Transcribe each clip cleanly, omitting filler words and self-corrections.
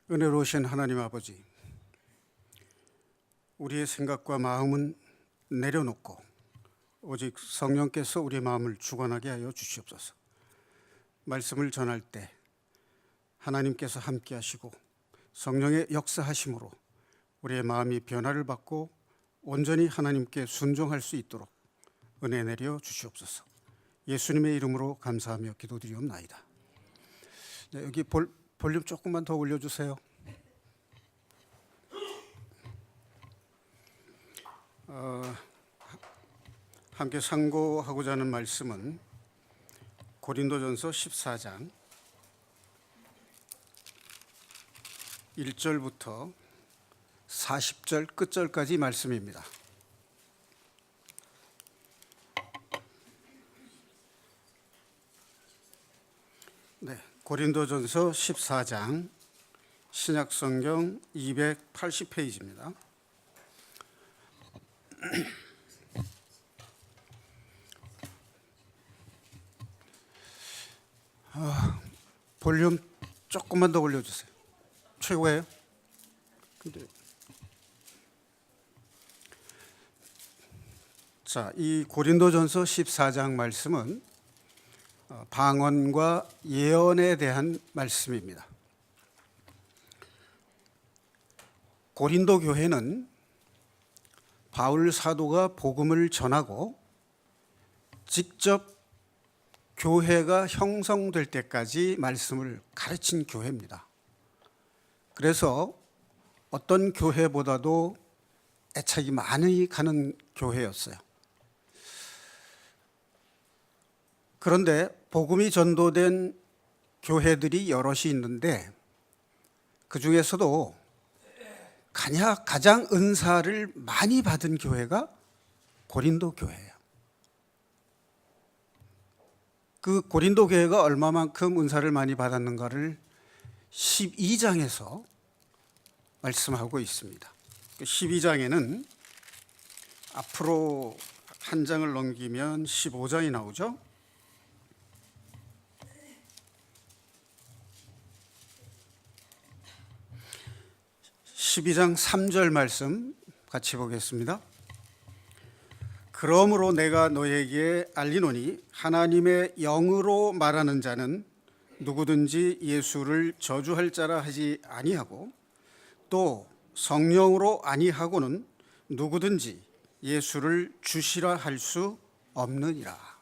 은혜로우신 하나님 아버지, 우리의 생각과 마음은 내려놓고 오직 성령께서 우리의 마음을 주관하게 하여 주시옵소서. 말씀을 전할 때 하나님께서 함께 하시고 성령의 역사하심으로 우리의 마음이 변화를 받고 온전히 하나님께 순종할 수 있도록 은혜 내려 주시옵소서. 예수님의 이름으로 감사하며 기도드리옵나이다. 네, 여기 볼륨 조금만 더 올려주세요. 함께 상고하고자 하는 말씀은 고린도전서 14장 1절부터 40절 끝절까지 말씀입니다. 네, 고린도전서 14장 신약성경 280페이지입니다. 볼륨 조금만 더 올려주세요. 최고예요? 근데 자, 이 고린도전서 14장 말씀은 방언과 예언에 대한 말씀입니다. 고린도 교회는 바울 사도가 복음을 전하고 직접 교회가 형성될 때까지 말씀을 가르친 교회입니다. 그래서 어떤 교회보다도 애착이 많이 가는 교회였어요. 그런데 복음이 전도된 교회들이 여럿이 있는데 그 중에서도 가장 은사를 많이 받은 교회가 고린도 교회예요. 그 고린도 교회가 얼마만큼 은사를 많이 받았는가를 12장에서 말씀하고 있습니다. 12장에는 앞으로 한 장을 넘기면 15장이 나오죠. 12장 3절 말씀 같이 보겠습니다. 그러므로 내가 너에게 알리노니 하나님의 영으로 말하는 자는 누구든지 예수를 저주할 자라 하지 아니하고 또 성령으로 아니하고는 누구든지 예수를 주시라 할 수 없느니라.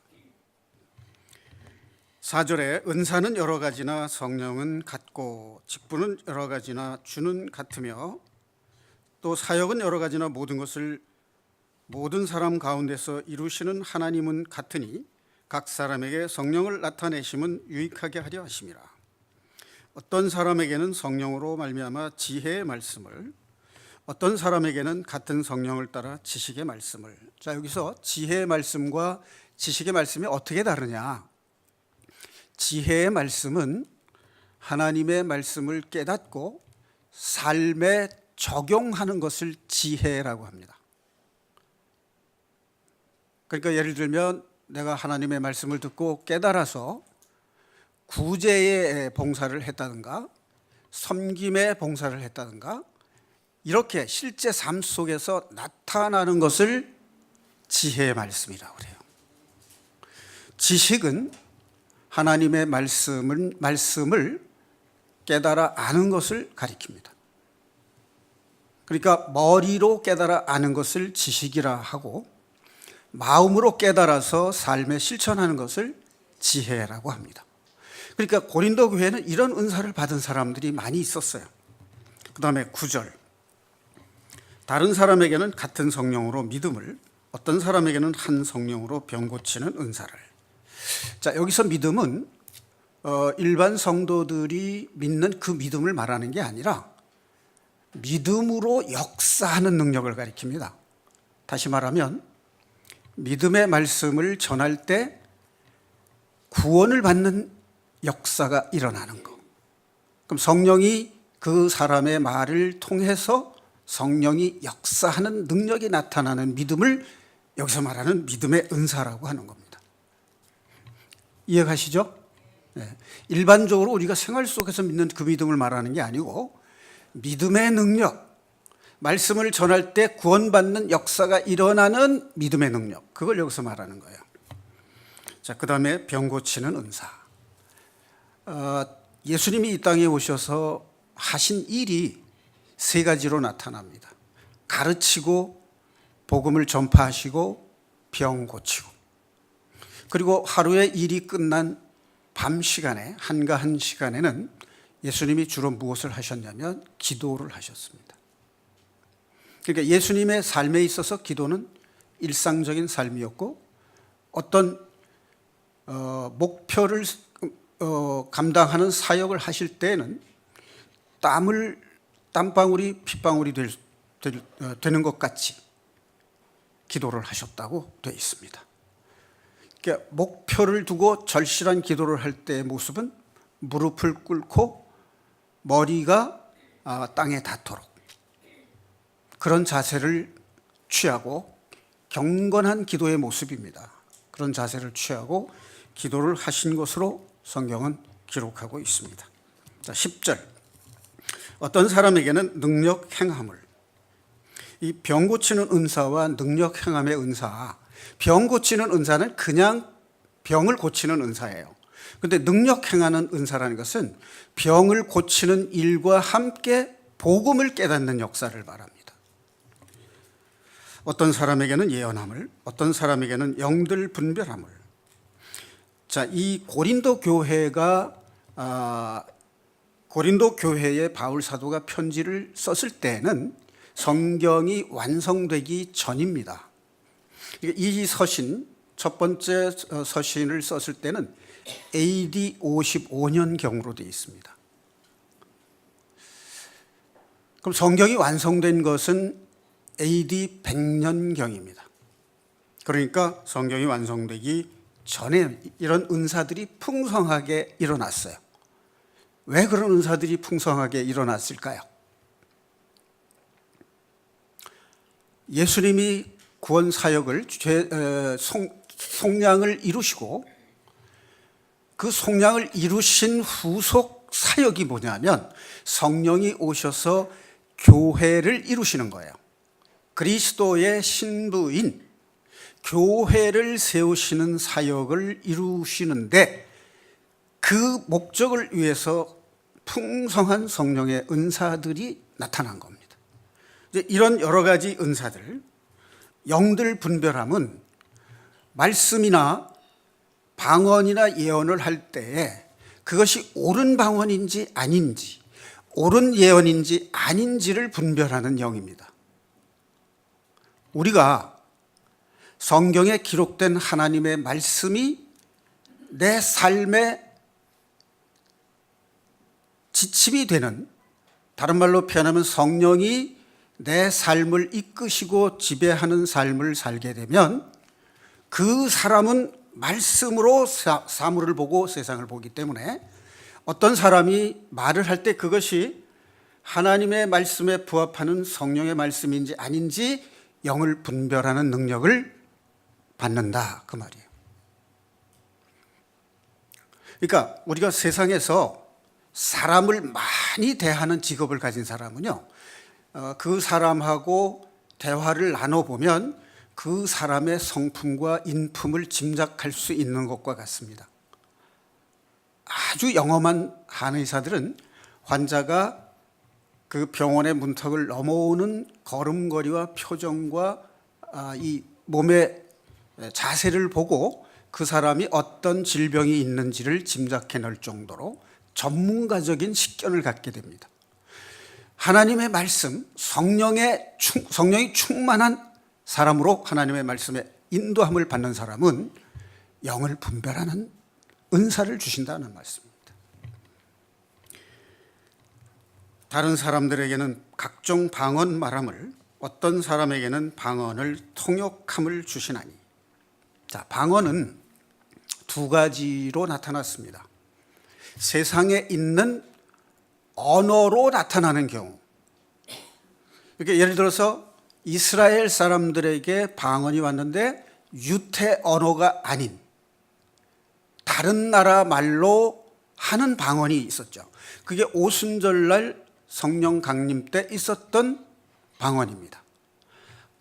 4절에 은사는 여러 가지나 성령은 같고 직분은 여러 가지나 주는 같으며 또 사역은 여러 가지나 모든 것을 모든 사람 가운데서 이루시는 하나님은 같으니 각 사람에게 성령을 나타내심은 유익하게 하려 하심이라. 어떤 사람에게는 성령으로 말미암아 지혜의 말씀을, 어떤 사람에게는 같은 성령을 따라 지식의 말씀을. 자, 여기서 지혜의 말씀과 지식의 말씀이 어떻게 다르냐? 지혜의 말씀은 하나님의 말씀을 깨닫고 삶에 적용하는 것을 지혜라고 합니다. 그러니까 예를 들면 내가 하나님의 말씀을 듣고 깨달아서 구제의 봉사를 했다든가 섬김의 봉사를 했다든가 이렇게 실제 삶 속에서 나타나는 것을 지혜의 말씀이라고 그래요. 지식은 하나님의 말씀을 깨달아 아는 것을 가리킵니다. 그러니까 머리로 깨달아 아는 것을 지식이라 하고 마음으로 깨달아서 삶에 실천하는 것을 지혜라고 합니다. 그러니까 고린도 교회는 이런 은사를 받은 사람들이 많이 있었어요. 그 다음에 9절, 다른 사람에게는 같은 성령으로 믿음을, 어떤 사람에게는 한 성령으로 병 고치는 은사를. 자, 여기서 믿음은 일반 성도들이 믿는 그 믿음을 말하는 게 아니라 믿음으로 역사하는 능력을 가리킵니다. 다시 말하면 믿음의 말씀을 전할 때 구원을 받는 역사가 일어나는 거. 그럼 성령이 그 사람의 말을 통해서 성령이 역사하는 능력이 나타나는 믿음을 여기서 말하는 믿음의 은사라고 하는 겁니다. 이해가시죠? 네. 일반적으로 우리가 생활 속에서 믿는 그 믿음을 말하는 게 아니고 믿음의 능력, 말씀을 전할 때 구원받는 역사가 일어나는 믿음의 능력, 그걸 여기서 말하는 거예요. 자, 그 다음에 병 고치는 은사. 예수님이 이 땅에 오셔서 하신 일이 세 가지로 나타납니다. 가르치고 복음을 전파하시고 병 고치고, 그리고 하루의 일이 끝난 밤 시간에, 한가한 시간에는 예수님이 주로 무엇을 하셨냐면 기도를 하셨습니다. 그러니까 예수님의 삶에 있어서 기도는 일상적인 삶이었고, 어떤 목표를 감당하는 사역을 하실 때에는 땀방울이 핏방울이 되는 것 같이 기도를 하셨다고 되어 있습니다. 그러니까 목표를 두고 절실한 기도를 할 때의 모습은 무릎을 꿇고 머리가 땅에 닿도록 그런 자세를 취하고, 경건한 기도의 모습입니다. 그런 자세를 취하고 기도를 하신 것으로 성경은 기록하고 있습니다. 자, 10절. 어떤 사람에게는 능력 행함을. 이 병 고치는 은사와 능력 행함의 은사, 병 고치는 은사는 그냥 병을 고치는 은사예요. 그런데 능력 행하는 은사라는 것은 병을 고치는 일과 함께 복음을 깨닫는 역사를 말합니다. 어떤 사람에게는 예언함을, 어떤 사람에게는 영들 분별함을. 자, 이 고린도 교회에 바울 사도가 편지를 썼을 때는 성경이 완성되기 전입니다. 이 서신, 첫 번째 서신을 썼을 때는 AD 55년경으로 되어 있습니다. 그럼 성경이 완성된 것은 AD 100년경입니다. 그러니까 성경이 완성되기 전에 이런 은사들이 풍성하게 일어났어요. 왜 그런 은사들이 풍성하게 일어났을까요? 예수님이 구원 사역을 속량을 이루시고, 그 속량을 이루신 후속 사역이 뭐냐면 성령이 오셔서 교회를 이루시는 거예요. 그리스도의 신부인 교회를 세우시는 사역을 이루시는데, 그 목적을 위해서 풍성한 성령의 은사들이 나타난 겁니다. 이제 이런 여러 가지 은사들, 영들 분별함은 말씀이나 방언이나 예언을 할 때에 그것이 옳은 방언인지 아닌지, 옳은 예언인지 아닌지를 분별하는 영입니다. 우리가 성경에 기록된 하나님의 말씀이 내 삶의 지침이 되는, 다른 말로 표현하면 성령이 내 삶을 이끄시고 지배하는 삶을 살게 되면 그 사람은 말씀으로 사물을 보고 세상을 보기 때문에 어떤 사람이 말을 할 때 그것이 하나님의 말씀에 부합하는 성령의 말씀인지 아닌지 영을 분별하는 능력을 받는다, 그 말이에요. 그러니까 우리가 세상에서 사람을 많이 대하는 직업을 가진 사람은요, 그 사람하고 대화를 나눠보면 그 사람의 성품과 인품을 짐작할 수 있는 것과 같습니다. 아주 영험한 한의사들은 환자가 그 병원의 문턱을 넘어오는 걸음걸이와 표정과 이 몸의 자세를 보고 그 사람이 어떤 질병이 있는지를 짐작해낼 정도로 전문가적인 식견을 갖게 됩니다. 하나님의 말씀, 성령이 충만한 사람으로 하나님의 말씀에 인도함을 받는 사람은 영을 분별하는 은사를 주신다는 말씀입니다. 다른 사람들에게는 각종 방언 말함을, 어떤 사람에게는 방언을 통역함을 주시나니. 자, 방언은 두 가지로 나타났습니다. 세상에 있는 언어로 나타나는 경우, 이렇게 예를 들어서 이스라엘 사람들에게 방언이 왔는데 유태 언어가 아닌 다른 나라 말로 하는 방언이 있었죠. 그게 오순절날 성령 강림 때 있었던 방언입니다.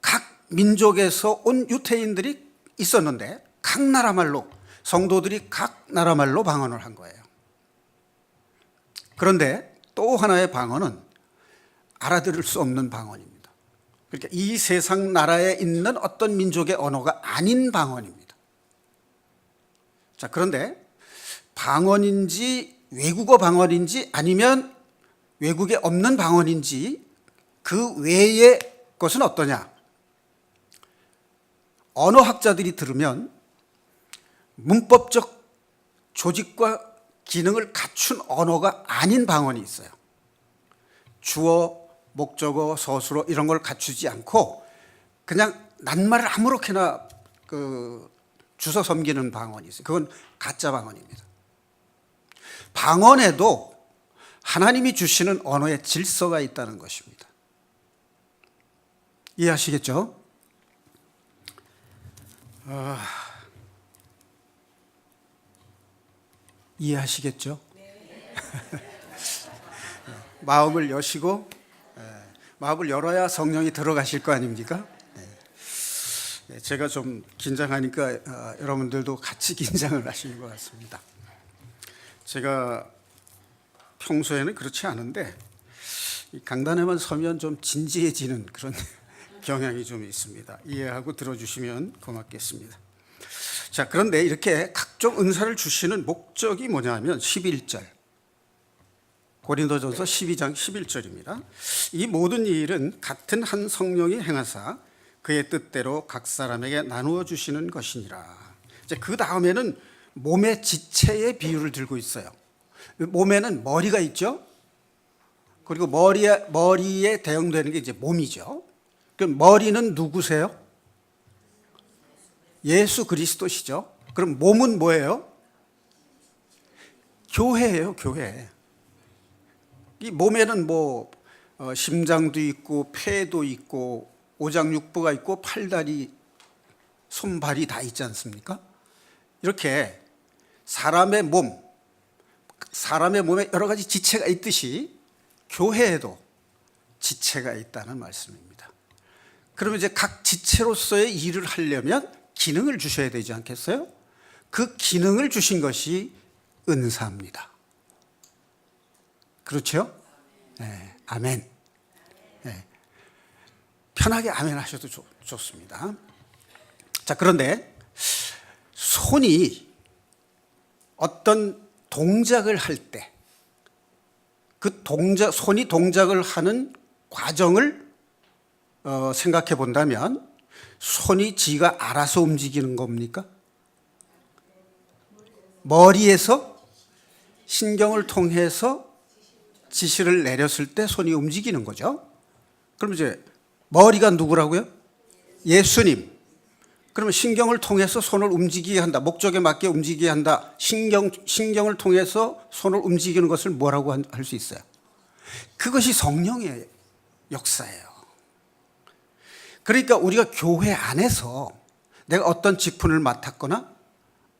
각 민족에서 온 유태인들이 있었는데 각 나라 말로, 성도들이 각 나라 말로 방언을 한 거예요. 그런데 또 하나의 방언은 알아들을 수 없는 방언입니다. 그러니까 이 세상 나라에 있는 어떤 민족의 언어가 아닌 방언입니다. 자, 그런데 방언인지 외국어 방언인지 아니면 외국에 없는 방언인지 그 외의 것은 어떠냐? 언어학자들이 들으면 문법적 조직과 기능을 갖춘 언어가 아닌 방언이 있어요. 주어, 목적어, 서술어 이런 걸 갖추지 않고 그냥 낱말을 아무렇게나 주워 섬기는 방언이 있어요. 그건 가짜 방언입니다. 방언에도 하나님이 주시는 언어의 질서가 있다는 것입니다. 이해하시겠죠? 이해하시겠죠? 마음을 여시고, 마음을 열어야 성령이 들어가실 거 아닙니까? 제가 좀 긴장하니까 여러분들도 같이 긴장을 하시는 것 같습니다. 제가 평소에는 그렇지 않은데 강단에만 서면 좀 진지해지는 그런 경향이 좀 있습니다. 이해하고 들어주시면 고맙겠습니다. 자, 그런데 이렇게 각종 은사를 주시는 목적이 뭐냐면 11절, 고린도전서 12장 11절입니다. 이 모든 일은 같은 한 성령이 행하사 그의 뜻대로 각 사람에게 나누어 주시는 것이니라. 이제 그 다음에는 몸의 지체의 비유를 들고 있어요. 몸에는 머리가 있죠. 그리고 머리에 대응되는 게 이제 몸이죠. 그럼 머리는 누구세요? 예수 그리스도시죠. 그럼 몸은 뭐예요? 교회예요, 교회. 이 몸에는 심장도 있고 폐도 있고 오장육부가 있고 팔다리, 손발이 다 있지 않습니까? 이렇게 사람의 몸에 여러 가지 지체가 있듯이 교회에도 지체가 있다는 말씀입니다. 그러면 이제 각 지체로서의 일을 하려면 기능을 주셔야 되지 않겠어요? 그 기능을 주신 것이 은사입니다. 그렇죠? 네, 아멘. 네. 편하게 아멘 하셔도 좋습니다. 자, 그런데 손이 어떤 동작을 할 때 그 손이 동작을 하는 과정을 생각해 본다면 손이 지가 알아서 움직이는 겁니까? 머리에서 신경을 통해서 지시를 내렸을 때 손이 움직이는 거죠. 그럼 이제 머리가 누구라고요? 예수님. 그러면 신경을 통해서 손을 움직이게 한다. 목적에 맞게 움직이게 한다. 신경을 통해서 손을 움직이는 것을 뭐라고 할 수 있어요? 그것이 성령의 역사예요. 그러니까 우리가 교회 안에서 내가 어떤 직분을 맡았거나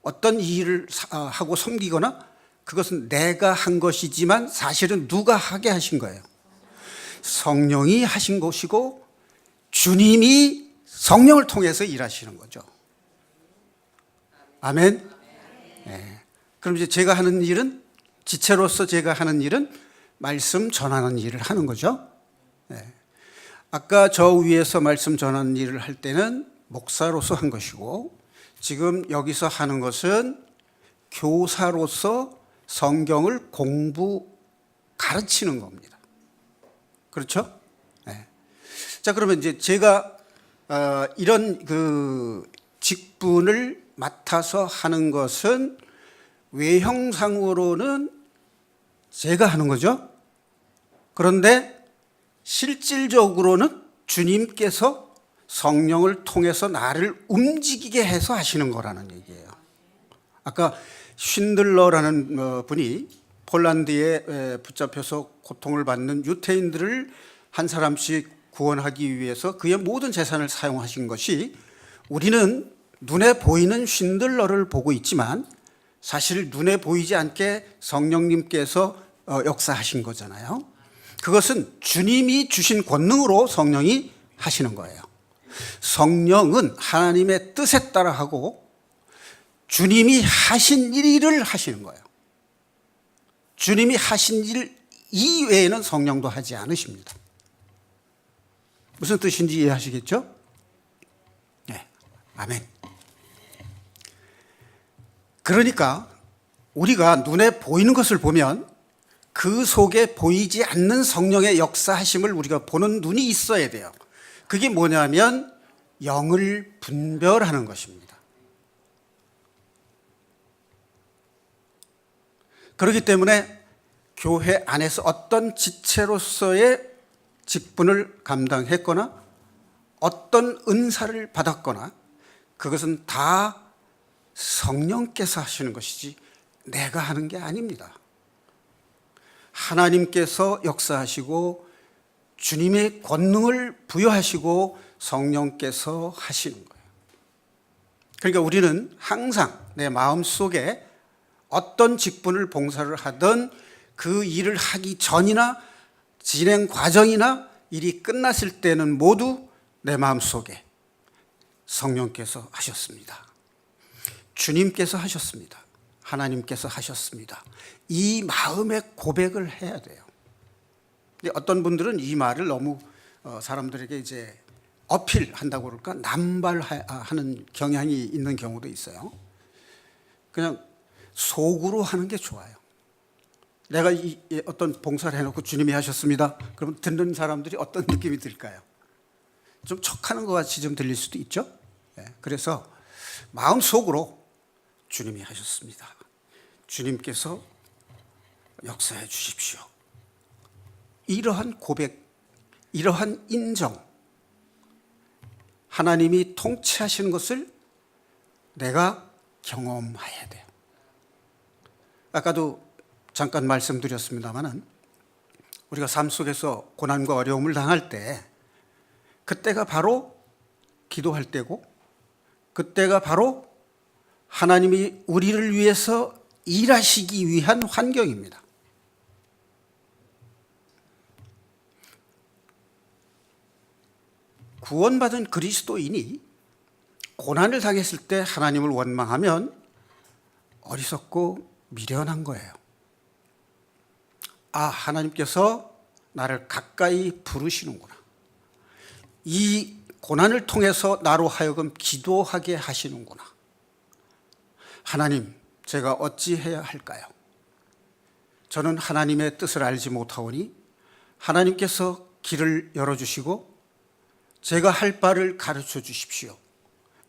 어떤 일을 하고 섬기거나 그것은 내가 한 것이지만 사실은 누가 하게 하신 거예요? 성령이 하신 것이고 주님이 성령을 통해서 일하시는 거죠. 아멘. 네. 그럼 이제 제가 하는 일은, 지체로서 제가 하는 일은 말씀 전하는 일을 하는 거죠. 네. 아까 저 위에서 말씀 전하는 일을 할 때는 목사로서 한 것이고 지금 여기서 하는 것은 교사로서 성경을 가르치는 겁니다. 그렇죠? 네. 자, 그러면 이제 제가 이런 직분을 맡아서 하는 것은 외형상으로는 제가 하는 거죠. 그런데 실질적으로는 주님께서 성령을 통해서 나를 움직이게 해서 하시는 거라는 얘기예요. 아까 쉰들러라는 분이 폴란드에 붙잡혀서 고통을 받는 유태인들을 한 사람씩 구원하기 위해서 그의 모든 재산을 사용하신 것이, 우리는 눈에 보이는 쉰들러를 보고 있지만 사실 눈에 보이지 않게 성령님께서 역사하신 거잖아요. 그것은 주님이 주신 권능으로 성령이 하시는 거예요. 성령은 하나님의 뜻에 따라 하고 주님이 하신 일을 하시는 거예요. 주님이 하신 일 이외에는 성령도 하지 않으십니다. 무슨 뜻인지 이해하시겠죠? 네, 아멘. 그러니까 우리가 눈에 보이는 것을 보면 그 속에 보이지 않는 성령의 역사하심을 우리가 보는 눈이 있어야 돼요. 그게 뭐냐면 영을 분별하는 것입니다. 그렇기 때문에 교회 안에서 어떤 지체로서의 직분을 감당했거나 어떤 은사를 받았거나 그것은 다 성령께서 하시는 것이지 내가 하는 게 아닙니다. 하나님께서 역사하시고 주님의 권능을 부여하시고 성령께서 하시는 거예요. 그러니까 우리는 항상 내 마음속에 어떤 직분을 봉사를 하든 그 일을 하기 전이나 진행 과정이나 일이 끝났을 때는 모두 내 마음속에 성령께서 하셨습니다. 주님께서 하셨습니다. 하나님께서 하셨습니다. 이 마음의 고백을 해야 돼요. 근데 어떤 분들은 이 말을 너무 사람들에게 이제 어필한다고 그럴까? 남발하는 경향이 있는 경우도 있어요. 그냥 속으로 하는 게 좋아요. 내가 어떤 봉사를 해놓고 주님이 하셨습니다. 그러면 듣는 사람들이 어떤 느낌이 들까요? 좀 척하는 것 같이 좀 들릴 수도 있죠. 그래서 마음속으로 주님이 하셨습니다. 주님께서 역사해 주십시오. 이러한 고백, 이러한 인정, 하나님이 통치하시는 것을 내가 경험해야 돼요. 아까도 잠깐 말씀드렸습니다마는 우리가 삶 속에서 고난과 어려움을 당할 때 그때가 바로 기도할 때고 그때가 바로 하나님이 우리를 위해서 일하시기 위한 환경입니다. 구원받은 그리스도인이 고난을 당했을 때 하나님을 원망하면 어리석고 미련한 거예요. 아, 하나님께서 나를 가까이 부르시는구나. 이 고난을 통해서 나로 하여금 기도하게 하시는구나. 하나님, 제가 어찌해야 할까요? 저는 하나님의 뜻을 알지 못하오니 하나님께서 길을 열어주시고 제가 할 바를 가르쳐 주십시오.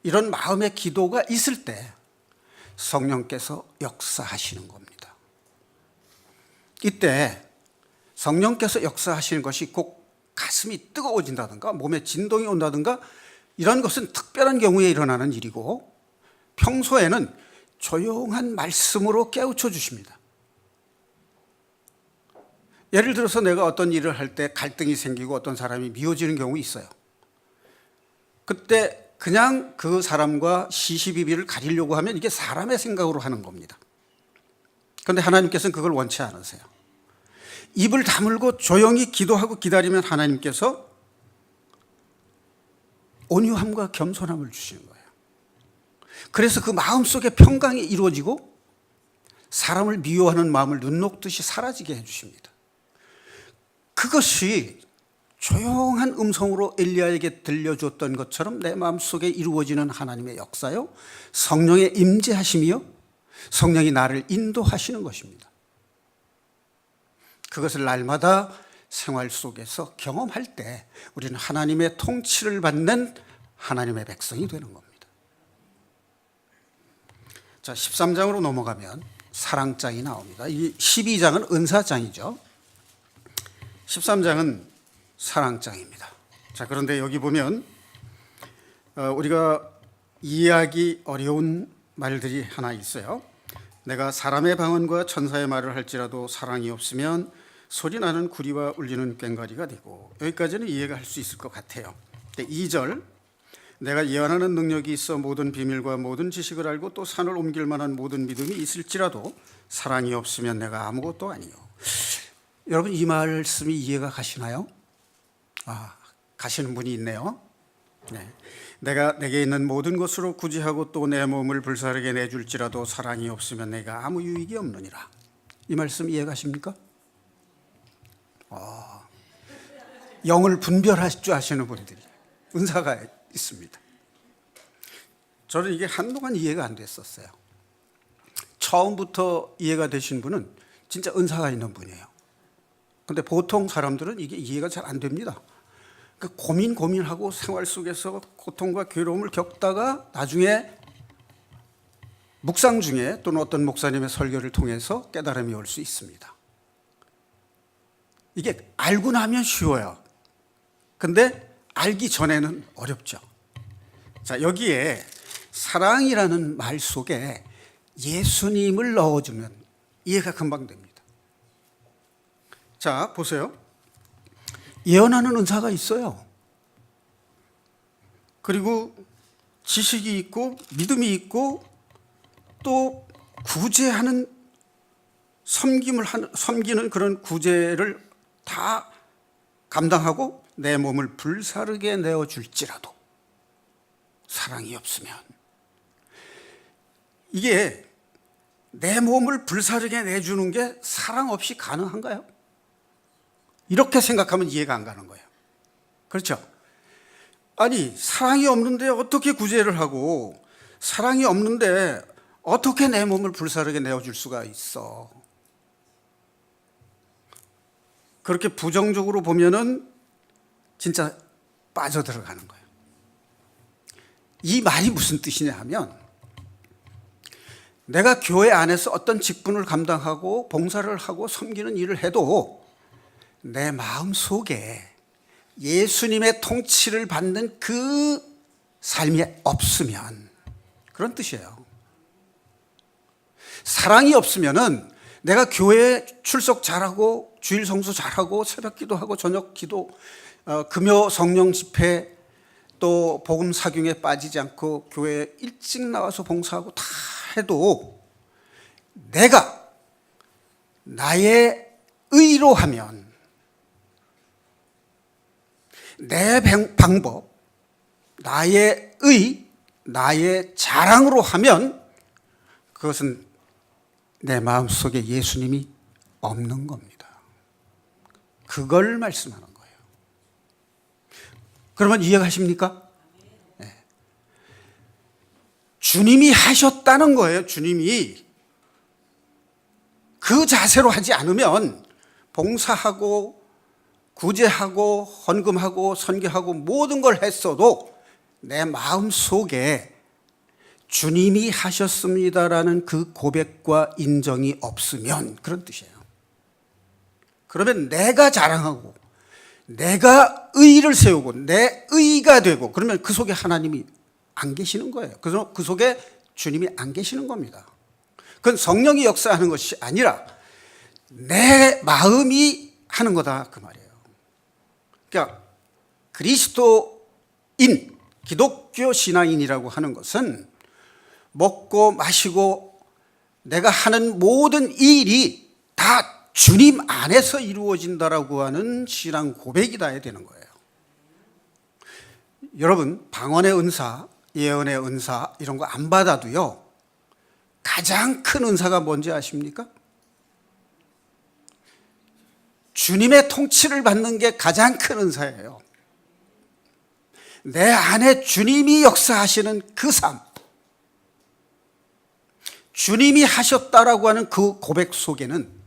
이런 마음의 기도가 있을 때 성령께서 역사하시는 겁니다. 이때 성령께서 역사하시는 것이 꼭 가슴이 뜨거워진다든가 몸에 진동이 온다든가 이런 것은 특별한 경우에 일어나는 일이고 평소에는 조용한 말씀으로 깨우쳐 주십니다. 예를 들어서 내가 어떤 일을 할 때 갈등이 생기고 어떤 사람이 미워지는 경우 있어요. 그때 그냥 그 사람과 시시비비를 가리려고 하면 이게 사람의 생각으로 하는 겁니다. 그런데 하나님께서는 그걸 원치 않으세요. 입을 다물고 조용히 기도하고 기다리면 하나님께서 온유함과 겸손함을 주시는 거예요. 그래서 그 마음속에 평강이 이루어지고 사람을 미워하는 마음을 눈 녹듯이 사라지게 해주십니다. 그것이 조용한 음성으로 엘리야에게 들려줬던 것처럼 내 마음속에 이루어지는 하나님의 역사요, 성령의 임재하심이요, 성령이 나를 인도하시는 것입니다. 그것을 날마다 생활 속에서 경험할 때 우리는 하나님의 통치를 받는 하나님의 백성이 되는 겁니다. 자, 13장으로 넘어가면 사랑장이 나옵니다. 이 12장은 은사장이죠. 13장은 사랑장입니다. 자, 그런데 여기 보면 우리가 이해하기 어려운 말들이 하나 있어요. 내가 사람의 방언과 천사의 말을 할지라도 사랑이 없으면 소리나는 구리와 울리는 꽹과리가 되고, 여기까지는 이해가 할 수 있을 것 같아요. 2절, 내가 예언하는 능력이 있어 모든 비밀과 모든 지식을 알고 또 산을 옮길 만한 모든 믿음이 있을지라도 사랑이 없으면 내가 아무것도 아니요. 여러분 이 말씀이 이해가 가시나요? 가시는 분이 있네요. 네. 내가 내게 있는 모든 것으로 구제하고 또 내 몸을 불사르게 내줄지라도 사랑이 없으면 내가 아무 유익이 없느니라. 이 말씀 이해 가십니까? 영을 분별할 줄 아시는 분들이 은사가 있습니다. 저는 이게 한동안 이해가 안 됐었어요. 처음부터 이해가 되신 분은 진짜 은사가 있는 분이에요. 근데 보통 사람들은 이게 이해가 잘 안 됩니다. 고민하고 생활 속에서 고통과 괴로움을 겪다가 나중에 묵상 중에 또는 어떤 목사님의 설교를 통해서 깨달음이 올 수 있습니다. 이게 알고 나면 쉬워요. 근데 알기 전에는 어렵죠. 자, 여기에 사랑이라는 말 속에 예수님을 넣어주면 이해가 금방 됩니다. 자, 보세요. 예언하는 은사가 있어요. 그리고 지식이 있고 믿음이 있고 또 구제하는 섬기는 그런 구제를 다 감당하고 내 몸을 불사르게 내어줄지라도 사랑이 없으면, 이게 내 몸을 불사르게 내주는 게 사랑 없이 가능한가요? 이렇게 생각하면 이해가 안 가는 거예요. 그렇죠? 아니, 사랑이 없는데 어떻게 구제를 하고, 사랑이 없는데 어떻게 내 몸을 불사르게 내어줄 수가 있어? 그렇게 부정적으로 보면은 진짜 빠져들어가는 거예요. 이 말이 무슨 뜻이냐 하면, 내가 교회 안에서 어떤 직분을 감당하고 봉사를 하고 섬기는 일을 해도 내 마음 속에 예수님의 통치를 받는 그 삶이 없으면, 그런 뜻이에요. 사랑이 없으면은 내가 교회에 출석 잘하고 주일 성수 잘하고 새벽 기도하고 저녁 기도, 금요 성령 집회, 또 복음 사경에 빠지지 않고 교회에 일찍 나와서 봉사하고 다 해도 내가 나의 의로 하면, 내 방법, 나의 의, 나의 자랑으로 하면 그것은 내 마음속에 예수님이 없는 겁니다. 그걸 말씀하는 거예요. 그러면 이해가십니까? 네. 주님이 하셨다는 거예요. 주님이. 그 자세로 하지 않으면 봉사하고 구제하고 헌금하고 선교하고 모든 걸 했어도 내 마음 속에 주님이 하셨습니다라는 그 고백과 인정이 없으면, 그런 뜻이에요. 그러면 내가 자랑하고 내가 의를 세우고 내 의가 되고, 그러면 그 속에 하나님이 안 계시는 거예요. 그래서 그 속에 주님이 안 계시는 겁니다. 그건 성령이 역사하는 것이 아니라 내 마음이 하는 거다, 그 말이에요. 그러니까 그리스도인, 기독교 신앙인이라고 하는 것은 먹고 마시고 내가 하는 모든 일이 다 주님 안에서 이루어진다라고 하는 신앙 고백이다 해야 되는 거예요. 여러분, 방언의 은사, 예언의 은사 이런 거 안 받아도요, 가장 큰 은사가 뭔지 아십니까? 주님의 통치를 받는 게 가장 큰 은사예요. 내 안에 주님이 역사하시는 그 삶, 주님이 하셨다라고 하는 그 고백 속에는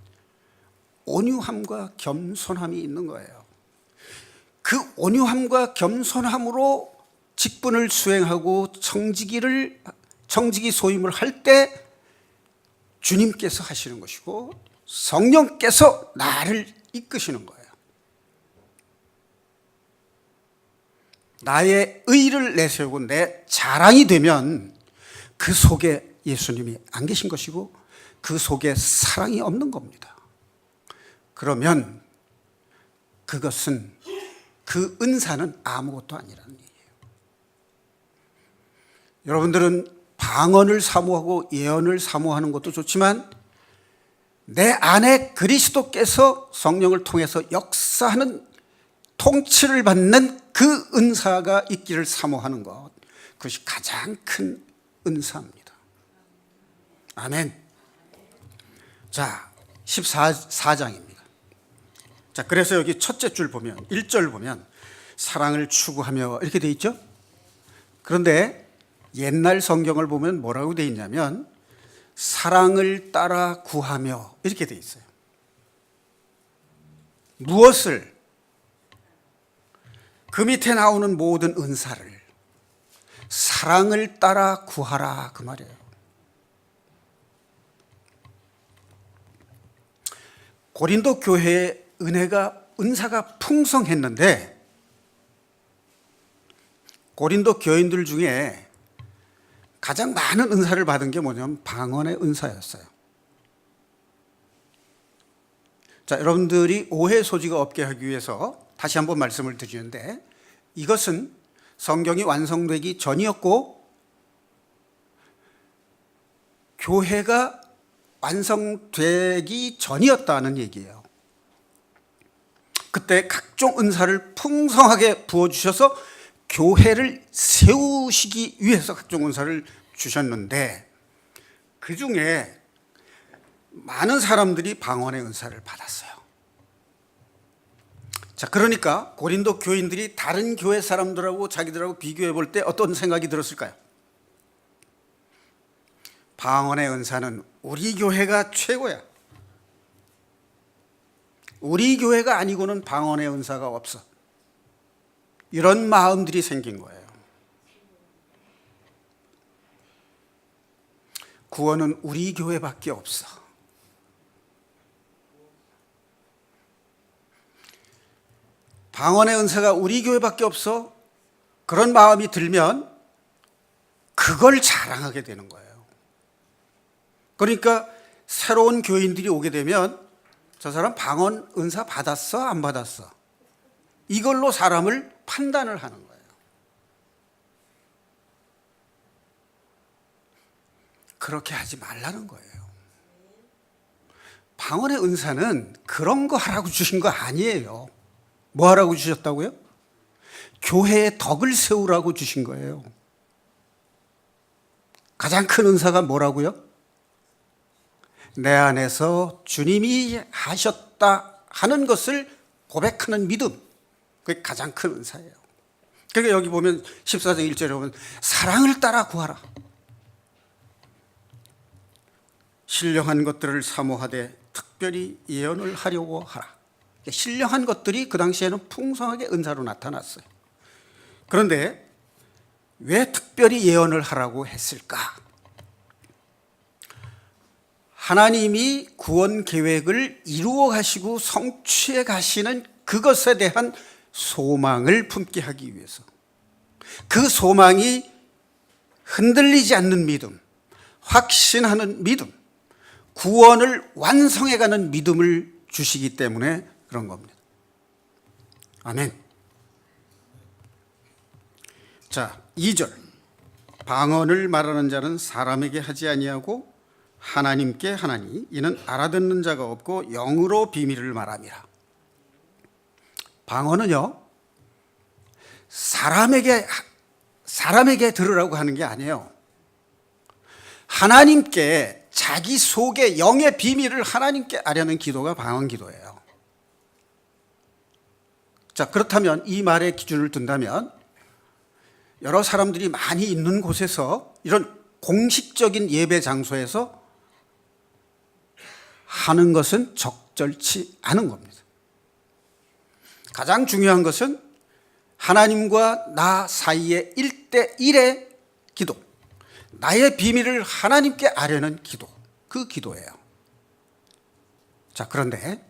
온유함과 겸손함이 있는 거예요. 그 온유함과 겸손함으로 직분을 수행하고 청지기 소임을 할 때 주님께서 하시는 것이고 성령께서 나를 이끄시는 거예요. 나의 의를 내세우고 내 자랑이 되면 그 속에 예수님이 안 계신 것이고 그 속에 사랑이 없는 겁니다. 그러면 그것은, 그 은사는 아무것도 아니라는 얘기예요. 여러분들은 방언을 사모하고 예언을 사모하는 것도 좋지만 내 안에 그리스도께서 성령을 통해서 역사하는 통치를 받는 그 은사가 있기를 사모하는 것, 그것이 가장 큰 은사입니다. 아멘. 자, 14장입니다. 자, 그래서 여기 첫째 줄 보면 1절 보면 사랑을 추구하며 이렇게 돼 있죠. 그런데 옛날 성경을 보면 뭐라고 돼 있냐면 사랑을 따라 구하며 이렇게 돼 있어요. 무엇을? 그 밑에 나오는 모든 은사를 사랑을 따라 구하라, 그 말이에요. 고린도 교회의 은사가 풍성했는데 고린도 교인들 중에 가장 많은 은사를 받은 게 뭐냐면 방언의 은사였어요. 자, 여러분들이 오해 소지가 없게 하기 위해서 다시 한번 말씀을 드리는데 이것은 성경이 완성되기 전이었고 교회가 완성되기 전이었다는 얘기예요. 그때 각종 은사를 풍성하게 부어주셔서 교회를 세우시기 위해서 각종 은사를 주셨는데 그 중에 많은 사람들이 방언의 은사를 받았어요. 자, 그러니까 고린도 교인들이 다른 교회 사람들하고 자기들하고 비교해 볼 때 어떤 생각이 들었을까요? 방언의 은사는 우리 교회가 최고야. 우리 교회가 아니고는 방언의 은사가 없어. 이런 마음들이 생긴 거예요. 구원은 우리 교회밖에 없어. 방언의 은사가 우리 교회밖에 없어. 그런 마음이 들면 그걸 자랑하게 되는 거예요. 그러니까 새로운 교인들이 오게 되면 저 사람 방언 은사 받았어? 안 받았어? 이걸로 사람을 판단을 하는 거예요. 그렇게 하지 말라는 거예요. 방언의 은사는 그런 거 하라고 주신 거 아니에요. 뭐 하라고 주셨다고요? 교회의 덕을 세우라고 주신 거예요. 가장 큰 은사가 뭐라고요? 내 안에서 주님이 하셨다 하는 것을 고백하는 믿음, 그게 가장 큰 은사예요. 그러니까 여기 보면 14장 1절에 보면 사랑을 따라 구하라. 신령한 것들을 사모하되 특별히 예언을 하려고 하라. 신령한 것들이 그 당시에는 풍성하게 은사로 나타났어요. 그런데 왜 특별히 예언을 하라고 했을까? 하나님이 구원 계획을 이루어 가시고 성취해 가시는 그것에 대한 소망을 품게 하기 위해서, 그 소망이 흔들리지 않는 믿음, 확신하는 믿음, 구원을 완성해 가는 믿음을 주시기 때문에 그런 겁니다. 아멘. 자, 2절. 방언을 말하는 자는 사람에게 하지 아니하고 하나님께 하나니 이는 알아듣는 자가 없고 영으로 비밀을 말함이라. 방언은요, 사람에게 들으라고 하는 게 아니에요. 하나님께 자기 속의 영의 비밀을 하나님께 아려는 기도가 방언 기도예요. 자, 그렇다면 이 말의 기준을 둔다면 여러 사람들이 많이 있는 곳에서 이런 공식적인 예배 장소에서 하는 것은 적절치 않은 겁니다. 가장 중요한 것은 하나님과 나 사이의 1대1의 기도, 나의 비밀을 하나님께 아려는 기도, 그 기도예요. 자, 그런데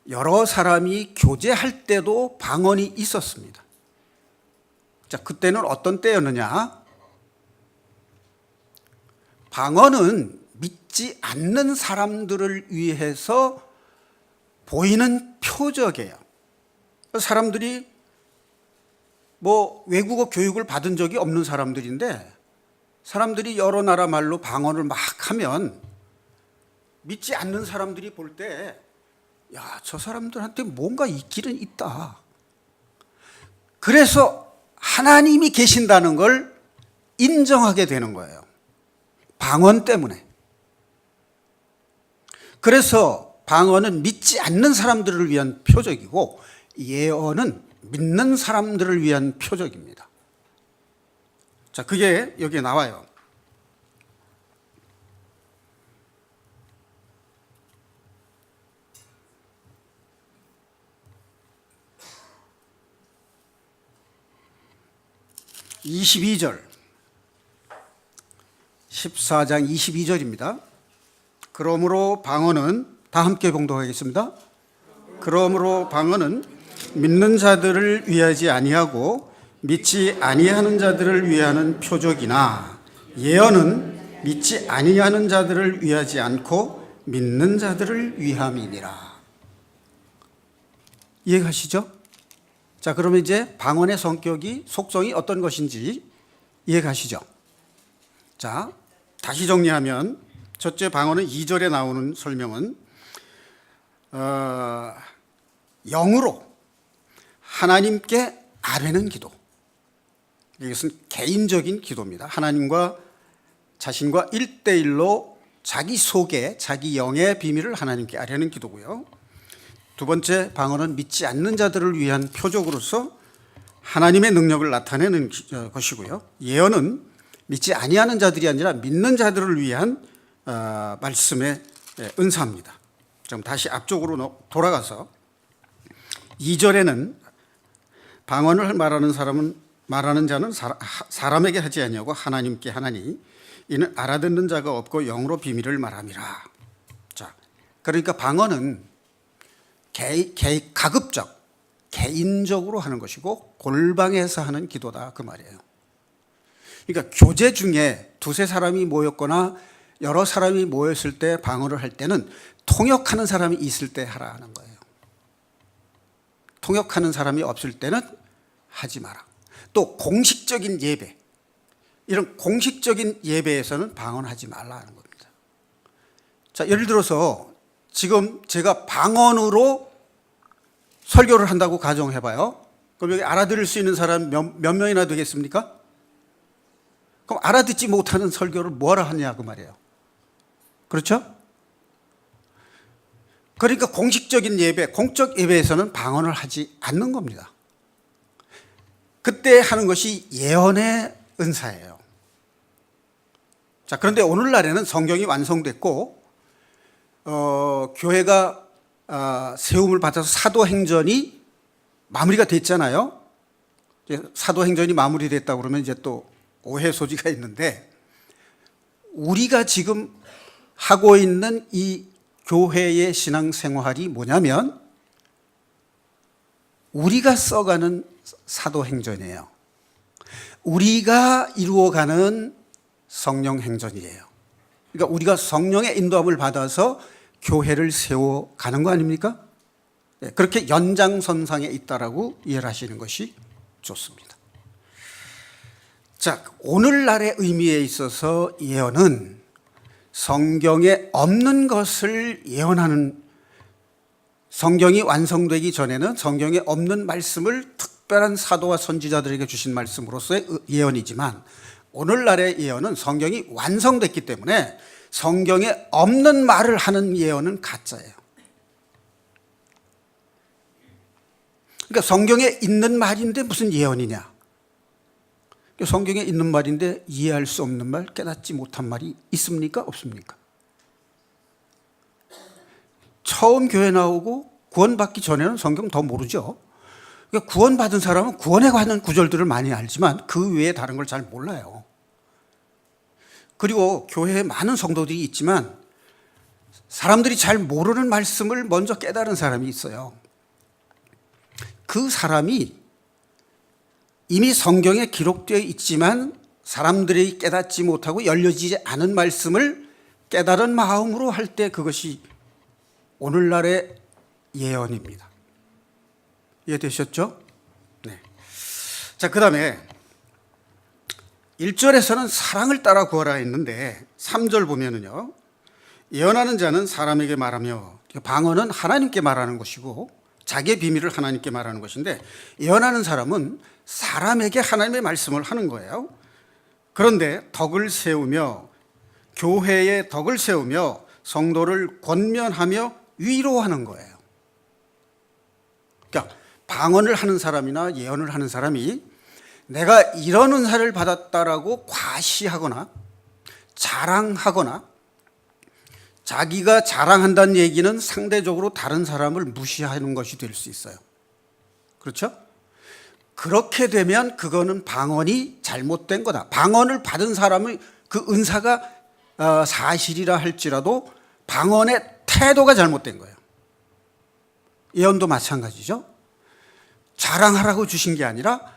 여러 사람이 교제할 때도 방언이 있었습니다. 자, 그때는 어떤 때였느냐? 방언은 믿지 않는 사람들을 위해서 보이는 표적이에요. 사람들이 뭐 외국어 교육을 받은 적이 없는 사람들인데 사람들이 여러 나라 말로 방언을 막 하면 믿지 않는 사람들이 볼 때, 야, 저 사람들한테 뭔가 있기는 있다. 그래서 하나님이 계신다는 걸 인정하게 되는 거예요. 방언 때문에. 그래서 방언은 믿지 않는 사람들을 위한 표적이고 예언은 믿는 사람들을 위한 표적입니다. 자, 그게 여기에 나와요. (22절) 14장 22절입니다. 그러므로 방언은, 다 함께 봉독하겠습니다. 그러므로 방언은 믿는 자들을 위하지 아니하고 믿지 아니하는 자들을 위하는 표적이나 예언은 믿지 아니하는 자들을 위하지 않고 믿는 자들을 위함이니라. 이해가시죠? 자, 그러면 이제 방언의 성격이, 속성이 어떤 것인지 이해가시죠? 자, 다시 정리하면 첫째, 방언은 2절에 나오는 설명은 영으로 하나님께 아뢰는 기도. 이것은 개인적인 기도입니다. 하나님과 자신과 1대1로 자기 속에, 자기 영의 비밀을 하나님께 아뢰는 기도고요. 두 번째, 방언은 믿지 않는 자들을 위한 표적으로서 하나님의 능력을 나타내는 것이고요. 예언은 믿지 아니하는 자들이 아니라 믿는 자들을 위한 말씀의 은사입니다. 좀 다시 앞쪽으로 돌아가서 2절에는 방언을 말하는 자는 사람에게 하지 아니하고 하나님께 하나니 이는 알아듣는 자가 없고 영으로 비밀을 말함이라. 자, 그러니까 방언은 가급적 개인적으로 하는 것이고 골방에서 하는 기도다, 그 말이에요. 그러니까 교제 중에 두세 사람이 모였거나 여러 사람이 모였을 때 방언을 할 때는 통역하는 사람이 있을 때 하라 하는 거예요. 통역하는 사람이 없을 때는 하지 마라. 또 공식적인 예배, 이런 공식적인 예배에서는 방언하지 말라 하는 겁니다. 자, 예를 들어서 지금 제가 방언으로 설교를 한다고 가정해봐요. 그럼 여기 알아들을 수 있는 사람 몇 명이나 되겠습니까? 그럼 알아듣지 못하는 설교를 뭐하러 하냐 그 말이에요. 그렇죠? 그러니까 공식적인 예배, 공적 예배에서는 방언을 하지 않는 겁니다. 그때 하는 것이 예언의 은사예요. 자, 그런데 오늘날에는 성경이 완성됐고 교회가 세움을 받아서 사도행전이 마무리가 됐잖아요. 사도행전이 마무리됐다고 그러면 이제 또 오해 소지가 있는데, 우리가 지금 하고 있는 이 교회의 신앙생활이 뭐냐면 우리가 써가는 사도행전이에요. 우리가 이루어가는 성령행전이에요. 그러니까 우리가 성령의 인도함을 받아서 교회를 세워가는 거 아닙니까? 그렇게 연장선상에 있다라고 이해를 하시는 것이 좋습니다. 자, 오늘날의 의미에 있어서 예언은 성경에 없는 것을 예언하는, 성경이 완성되기 전에는 성경에 없는 말씀을 특별한 사도와 선지자들에게 주신 말씀으로서의 예언이지만, 오늘날의 예언은 성경이 완성됐기 때문에 성경에 없는 말을 하는 예언은 가짜예요. 그러니까 성경에 있는 말인데 무슨 예언이냐? 성경에 있는 말인데 이해할 수 없는 말, 깨닫지 못한 말이 있습니까? 없습니까? 처음 교회 나오고 구원받기 전에는 성경 더 모르죠. 그러니까 구원받은 사람은 구원에 관한 구절들을 많이 알지만 그 외에 다른 걸 잘 몰라요. 그리고 교회에 많은 성도들이 있지만 사람들이 잘 모르는 말씀을 먼저 깨달은 사람이 있어요. 그 사람이 이미 성경에 기록되어 있지만 사람들이 깨닫지 못하고 열려지지 않은 말씀을 깨달은 마음으로 할 때 그것이 오늘날의 예언입니다. 이해되셨죠? 네. 자, 그 다음에 1절에서는 사랑을 따라 구하라 했는데 3절 보면은요, 예언하는 자는 사람에게 말하며, 방언은 하나님께 말하는 것이고 자기의 비밀을 하나님께 말하는 것인데, 예언하는 사람은 사람에게 하나님의 말씀을 하는 거예요. 그런데 덕을 세우며, 교회의 덕을 세우며 성도를 권면하며 위로하는 거예요. 그러니까 방언을 하는 사람이나 예언을 하는 사람이 내가 이런 은사를 받았다라고 과시하거나 자랑하거나, 자기가 자랑한다는 얘기는 상대적으로 다른 사람을 무시하는 것이 될 수 있어요. 그렇죠? 그렇게 되면 그거는 방언이 잘못된 거다. 방언을 받은 사람의 그 은사가 사실이라 할지라도 방언의 태도가 잘못된 거예요. 예언도 마찬가지죠. 자랑하라고 주신 게 아니라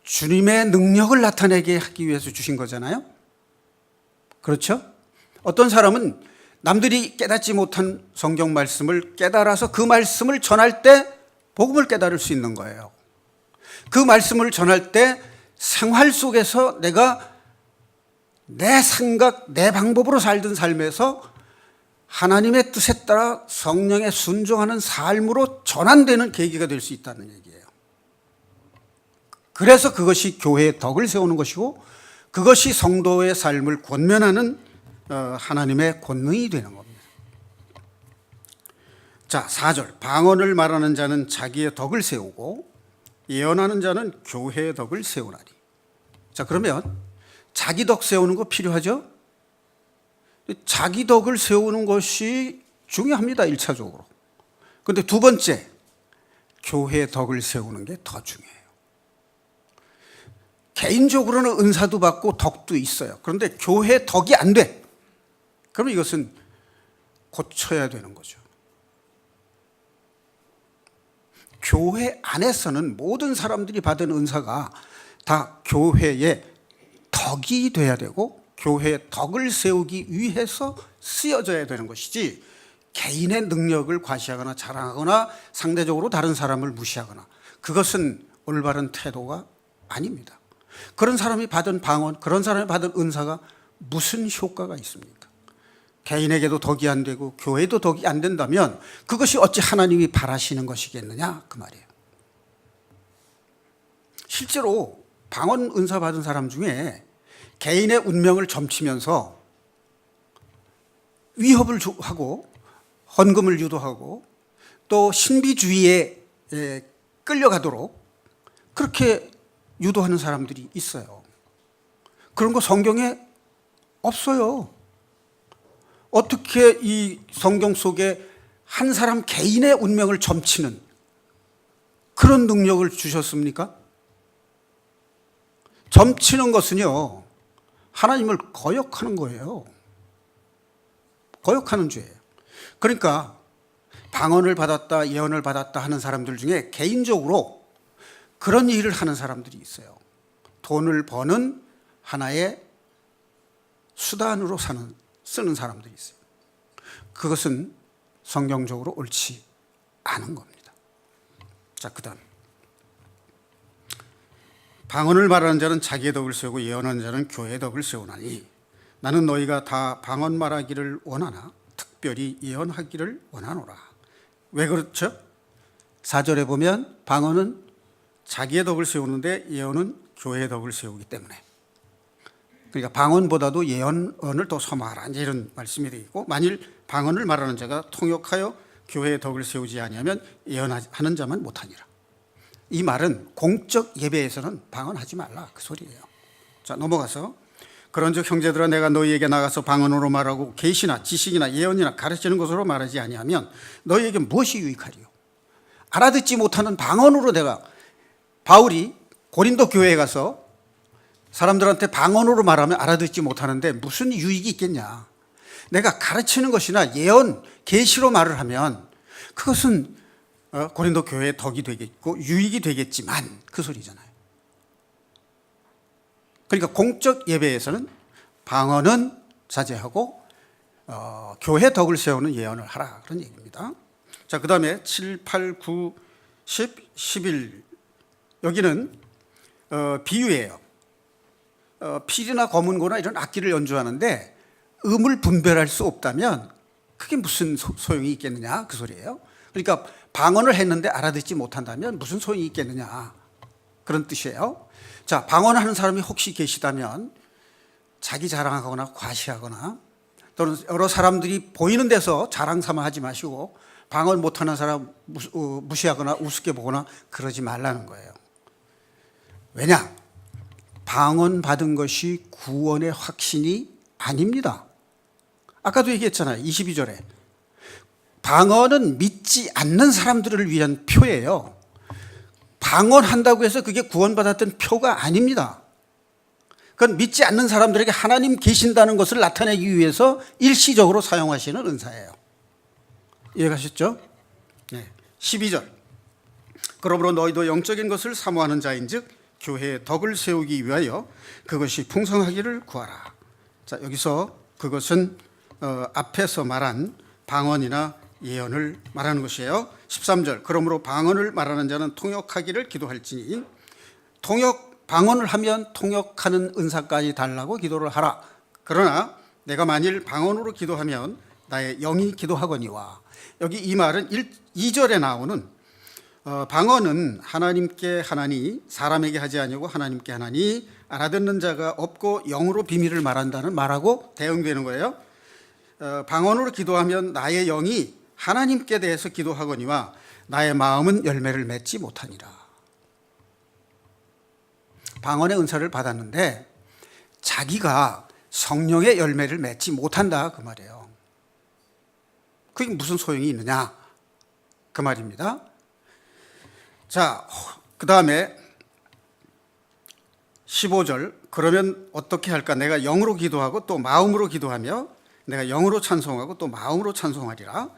주님의 능력을 나타내게 하기 위해서 주신 거잖아요. 그렇죠? 어떤 사람은 남들이 깨닫지 못한 성경 말씀을 깨달아서 그 말씀을 전할 때 복음을 깨달을 수 있는 거예요. 그 말씀을 전할 때 생활 속에서 내가 내 생각, 내 방법으로 살던 삶에서 하나님의 뜻에 따라 성령에 순종하는 삶으로 전환되는 계기가 될 수 있다는 얘기예요. 그래서 그것이 교회의 덕을 세우는 것이고, 그것이 성도의 삶을 권면하는 하나님의 권능이 되는 겁니다. 자, 4절. 방언을 말하는 자는 자기의 덕을 세우고 예언하는 자는 교회의 덕을 세우나니. 자, 그러면 자기 덕 세우는 거 필요하죠? 자기 덕을 세우는 것이 중요합니다, 1차적으로. 그런데 두 번째, 교회의 덕을 세우는 게 더 중요해요. 개인적으로는 은사도 받고 덕도 있어요. 그런데 교회의 덕이 안 돼. 그러면 이것은 고쳐야 되는 거죠. 교회 안에서는 모든 사람들이 받은 은사가 다 교회의 덕이 돼야 되고, 교회의 덕을 세우기 위해서 쓰여져야 되는 것이지, 개인의 능력을 과시하거나 자랑하거나 상대적으로 다른 사람을 무시하거나, 그것은 올바른 태도가 아닙니다. 그런 사람이 받은 방언, 그런 사람이 받은 은사가 무슨 효과가 있습니까? 개인에게도 덕이 안 되고 교회도 덕이 안 된다면 그것이 어찌 하나님이 바라시는 것이겠느냐, 그 말이에요. 실제로 방언 은사 받은 사람 중에 개인의 운명을 점치면서 위협을 하고 헌금을 유도하고 또 신비주의에 끌려가도록 그렇게 유도하는 사람들이 있어요. 그런 거 성경에 없어요. 어떻게 이 성경 속에 한 사람 개인의 운명을 점치는 그런 능력을 주셨습니까? 점치는 것은요, 하나님을 거역하는 거예요. 거역하는 죄예요. 그러니까 방언을 받았다, 예언을 받았다 하는 사람들 중에 개인적으로 그런 일을 하는 사람들이 있어요. 돈을 버는 하나의 수단으로 쓰는 사람들이 있어요. 그것은 성경적으로 옳지 않은 겁니다. 자, 그 다음, 방언을 말하는 자는 자기의 덕을 세우고 예언하는 자는 교회의 덕을 세우나니, 나는 너희가 다 방언 말하기를 원하나 특별히 예언하기를 원하노라. 왜 그렇죠? 4절에 보면 방언은 자기의 덕을 세우는데 예언은 교회의 덕을 세우기 때문에, 그러니까 방언보다도 예언을 더 섬하라, 이런 말씀이 되어 있고, 만일 방언을 말하는 자가 통역하여 교회의 덕을 세우지 아니하면 예언하는 자만 못하니라. 이 말은 공적 예배에서는 방언하지 말라, 그 소리예요. 자, 넘어가서, 그런즉 형제들아, 내가 너희에게 나가서 방언으로 말하고 계시나 지식이나 예언이나 가르치는 것으로 말하지 아니하면 너희에게 무엇이 유익하리요? 알아듣지 못하는 방언으로, 내가 바울이 고린도 교회에 가서 사람들한테 방언으로 말하면 알아듣지 못하는데 무슨 유익이 있겠냐? 내가 가르치는 것이나 예언, 계시로 말을 하면 그것은 고린도 교회의 덕이 되겠고 유익이 되겠지만, 그 소리잖아요. 그러니까 공적 예배에서는 방언은 자제하고 교회 덕을 세우는 예언을 하라, 그런 얘기입니다. 자, 그 다음에 7, 8, 9, 10, 11, 여기는 비유예요. 필이나 검은고나 이런 악기를 연주하는데 음을 분별할 수 없다면 그게 무슨 소용이 있겠느냐 그 소리예요. 그러니까 방언을 했는데 알아듣지 못한다면 무슨 소용이 있겠느냐 그런 뜻이에요. 자, 방언하는 사람이 혹시 계시다면 자기 자랑하거나 과시하거나 또는 여러 사람들이 보이는 데서 자랑 삼아 하지 마시고 방언 못하는 사람 무시하거나 우습게 보거나 그러지 말라는 거예요. 왜냐? 방언 받은 것이 구원의 확신이 아닙니다. 아까도 얘기했잖아요. 22절에 방언은 믿지 않는 사람들을 위한 표예요. 방언한다고 해서 그게 구원받았던 표가 아닙니다. 그건 믿지 않는 사람들에게 하나님 계신다는 것을 나타내기 위해서 일시적으로 사용하시는 은사예요. 이해가셨죠? 네. 12절 그러므로 너희도 영적인 것을 사모하는 자인즉 교회의 덕을 세우기 위하여 그것이 풍성하기를 구하라. 자, 여기서 그것은 앞에서 말한 방언이나 예언을 말하는 것이에요. 13절 그러므로 방언을 말하는 자는 통역하기를 기도할지니 방언을 하면 통역하는 은사까지 달라고 기도를 하라. 그러나 내가 만일 방언으로 기도하면 나의 영이 기도하거니와. 여기 이 말은 2절에 나오는 방언은 하나님께 하나니 사람에게 하지 아니고 하나님께 하나니 알아듣는 자가 없고 영으로 비밀을 말한다는 말하고 대응되는 거예요. 방언으로 기도하면 나의 영이 하나님께 대해서 기도하거니와 나의 마음은 열매를 맺지 못하니라. 방언의 은사를 받았는데 자기가 성령의 열매를 맺지 못한다 그 말이에요. 그게 무슨 소용이 있느냐 그 말입니다. 자, 그 다음에 15절 그러면 어떻게 할까? 내가 영으로 기도하고 또 마음으로 기도하며 내가 영으로 찬송하고 또 마음으로 찬송하리라.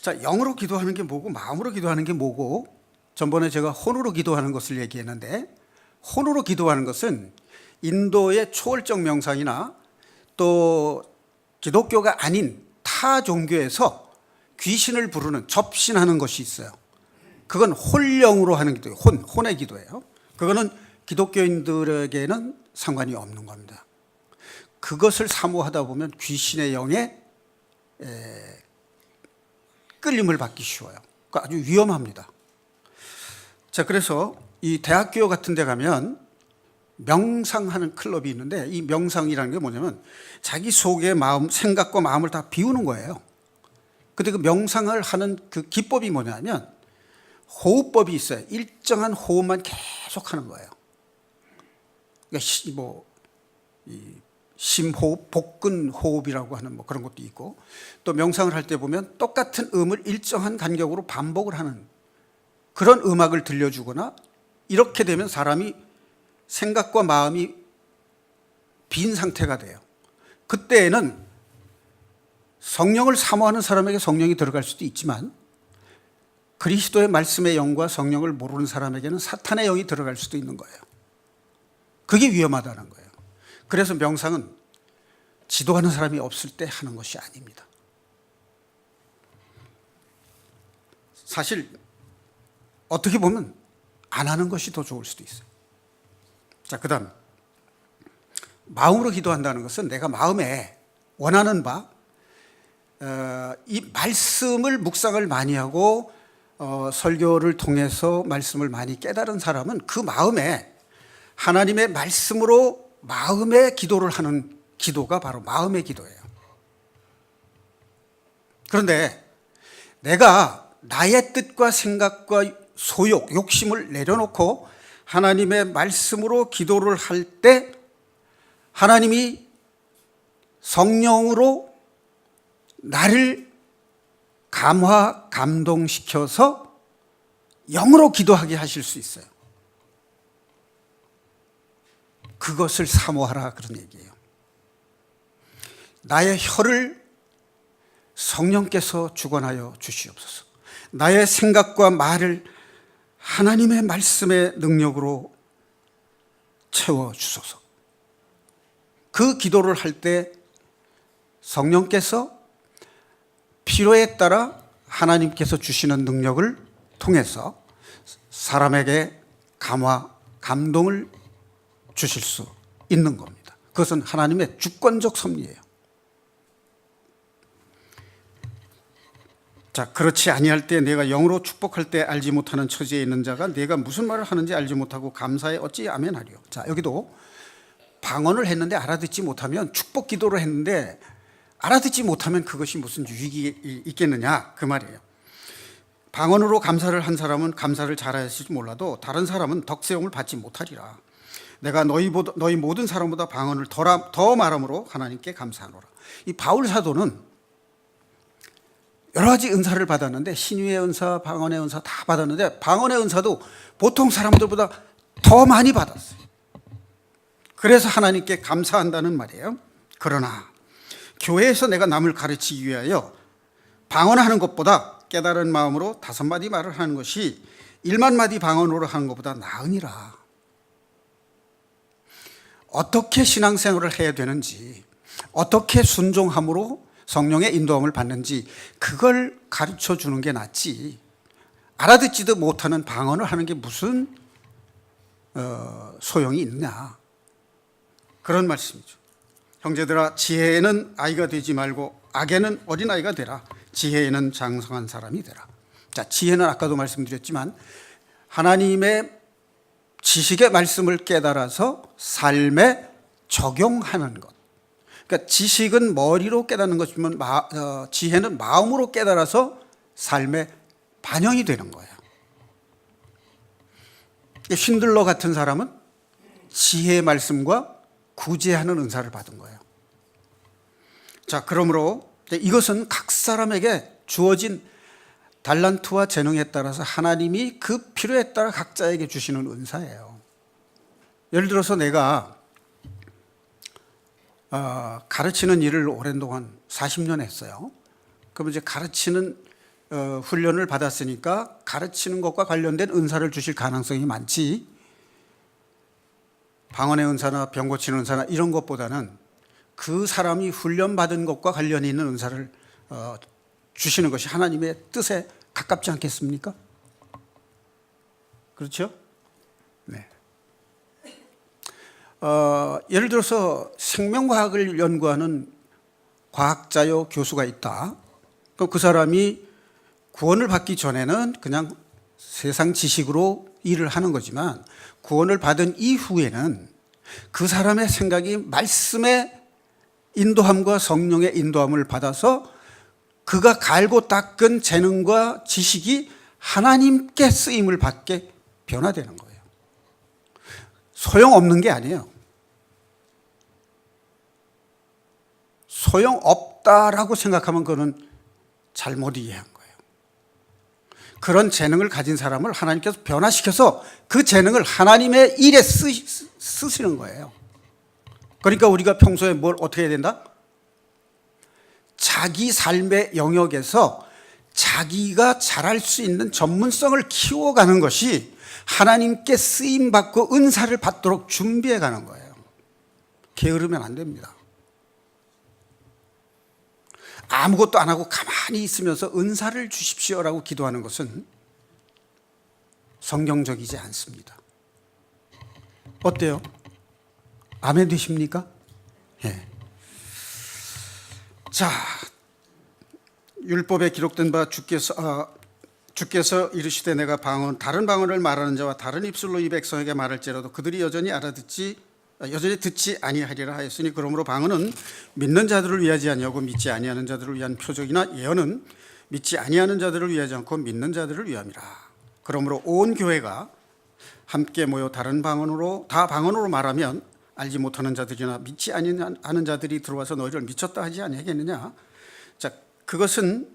자, 영으로 기도하는 게 뭐고 마음으로 기도하는 게 뭐고, 전번에 제가 혼으로 기도하는 것을 얘기했는데 혼으로 기도하는 것은 인도의 초월적 명상이나 또 기독교가 아닌 타 종교에서 귀신을 부르는 접신하는 것이 있어요. 그건 혼령으로 하는 기도예요. 혼의 기도예요. 그거는 기독교인들에게는 상관이 없는 겁니다. 그것을 사모하다 보면 귀신의 영에 끌림을 받기 쉬워요. 그러니까 아주 위험합니다. 자, 그래서 이 대학교 같은 데 가면 명상하는 클럽이 있는데 이 명상이라는 게 뭐냐면 자기 속의 마음, 생각과 마음을 다 비우는 거예요. 근데 그 명상을 하는 그 기법이 뭐냐면 호흡법이 있어요. 일정한 호흡만 계속 하는 거예요. 그러니까 심호흡, 복근호흡이라고 하는 그런 것도 있고, 또 명상을 할 때 보면 똑같은 음을 일정한 간격으로 반복을 하는 그런 음악을 들려주거나, 이렇게 되면 사람이 생각과 마음이 빈 상태가 돼요. 그때에는 성령을 사모하는 사람에게 성령이 들어갈 수도 있지만 그리스도의 말씀의 영과 성령을 모르는 사람에게는 사탄의 영이 들어갈 수도 있는 거예요. 그게 위험하다는 거예요. 그래서 명상은 지도하는 사람이 없을 때 하는 것이 아닙니다. 사실 어떻게 보면 안 하는 것이 더 좋을 수도 있어요. 자, 그 다음 마음으로 기도한다는 것은 내가 마음에 원하는 바, 이 말씀을 묵상을 많이 하고 설교를 통해서 말씀을 많이 깨달은 사람은 그 마음에 하나님의 말씀으로 마음의 기도를 하는 기도가 바로 마음의 기도예요. 그런데 내가 나의 뜻과 생각과 소욕, 욕심을 내려놓고 하나님의 말씀으로 기도를 할 때 하나님이 성령으로 나를 감화, 감동시켜서 영으로 기도하게 하실 수 있어요. 그것을 사모하라 그런 얘기예요. 나의 혀를 성령께서 주관하여 주시옵소서. 나의 생각과 말을 하나님의 말씀의 능력으로 채워주소서. 그 기도를 할 때 성령께서 필요에 따라 하나님께서 주시는 능력을 통해서 사람에게 감화, 감동을 주실 수 있는 겁니다. 그것은 하나님의 주권적 섭리예요. 자, 그렇지 아니할 때 내가 영으로 축복할 때 알지 못하는 처지에 있는 자가 내가 무슨 말을 하는지 알지 못하고 감사에 어찌 아멘하리요. 자, 여기도 방언을 했는데 알아듣지 못하면, 축복 기도를 했는데 알아듣지 못하면 그것이 무슨 유익이 있겠느냐 그 말이에요. 방언으로 감사를 한 사람은 감사를 잘하실지 몰라도 다른 사람은 덕세용을 받지 못하리라. 내가 너희 모든 사람보다 방언을 더 말함으로 하나님께 감사하노라. 이 바울 사도는 여러 가지 은사를 받았는데, 신유의 은사, 방언의 은사 다 받았는데, 방언의 은사도 보통 사람들보다 더 많이 받았어요. 그래서 하나님께 감사한다는 말이에요. 그러나 교회에서 내가 남을 가르치기 위하여 방언하는 것보다 깨달은 마음으로 5마디 말을 하는 것이 1만 마디 방언으로 하는 것보다 나으니라. 어떻게 신앙생활을 해야 되는지, 어떻게 순종함으로 성령의 인도함을 받는지, 그걸 가르쳐 주는 게 낫지, 알아듣지도 못하는 방언을 하는 게 무슨 소용이 있냐, 그런 말씀이죠. 형제들아, 지혜에는 아이가 되지 말고 악에는 어린아이가 되라. 지혜에는 장성한 사람이 되라. 자, 지혜는 아까도 말씀드렸지만 하나님의 지식의 말씀을 깨달아서 삶에 적용하는 것. 그러니까 지식은 머리로 깨닫는 것이면 지혜는 마음으로 깨달아서 삶에 반영이 되는 거예요. 쉰들러 같은 사람은 지혜의 말씀과 구제하는 은사를 받은 거예요. 자, 그러므로 이것은 각 사람에게 주어진 달란트와 재능에 따라서 하나님이 그 필요에 따라 각자에게 주시는 은사예요. 예를 들어서 내가 가르치는 일을 오랜 동안 40년 했어요. 그럼 이제 가르치는 훈련을 받았으니까 가르치는 것과 관련된 은사를 주실 가능성이 많지, 방언의 은사나 병 고치는 은사나 이런 것보다는 그 사람이 훈련받은 것과 관련이 있는 은사를 주시는 것이 하나님의 뜻에 가깝지 않겠습니까? 그렇죠? 네. 예를 들어서 생명과학을 연구하는 과학자요 교수가 있다. 그럼 그 사람이 구원을 받기 전에는 그냥 세상 지식으로 일을 하는 거지만, 구원을 받은 이후에는 그 사람의 생각이 말씀의 인도함과 성령의 인도함을 받아서 그가 갈고 닦은 재능과 지식이 하나님께 쓰임을 받게 변화되는 거예요. 소용없는 게 아니에요. 소용없다라고 생각하면 그거는 잘못 이해한 거예요. 그런 재능을 가진 사람을 하나님께서 변화시켜서 그 재능을 하나님의 일에 쓰시는 거예요. 그러니까 우리가 평소에 뭘 어떻게 해야 된다? 자기 삶의 영역에서 자기가 잘할 수 있는 전문성을 키워가는 것이 하나님께 쓰임받고 은사를 받도록 준비해가는 거예요. 게으르면 안 됩니다. 아무것도 안 하고 가만히 있으면서 은사를 주십시오라고 기도하는 것은 성경적이지 않습니다. 어때요? 아멘 되십니까? 예. 자, 율법에 기록된 바 주께서 이르시되 내가 다른 방언을 말하는 자와 다른 입술로 이 백성에게 말할지라도 그들이 여전히 듣지 아니하리라 하였으니, 그러므로 방언은 믿는 자들을 위하지 아니하고 믿지 아니하는 자들을 위한 표적이나 예언은 믿지 아니하는 자들을 위하지 않고 믿는 자들을 위함이라. 그러므로 온 교회가 함께 모여 다 방언으로 말하면 알지 못하는 자들이나 믿지 아니하는 자들이 들어와서 너희를 미쳤다 하지 아니하겠느냐. 자, 그것은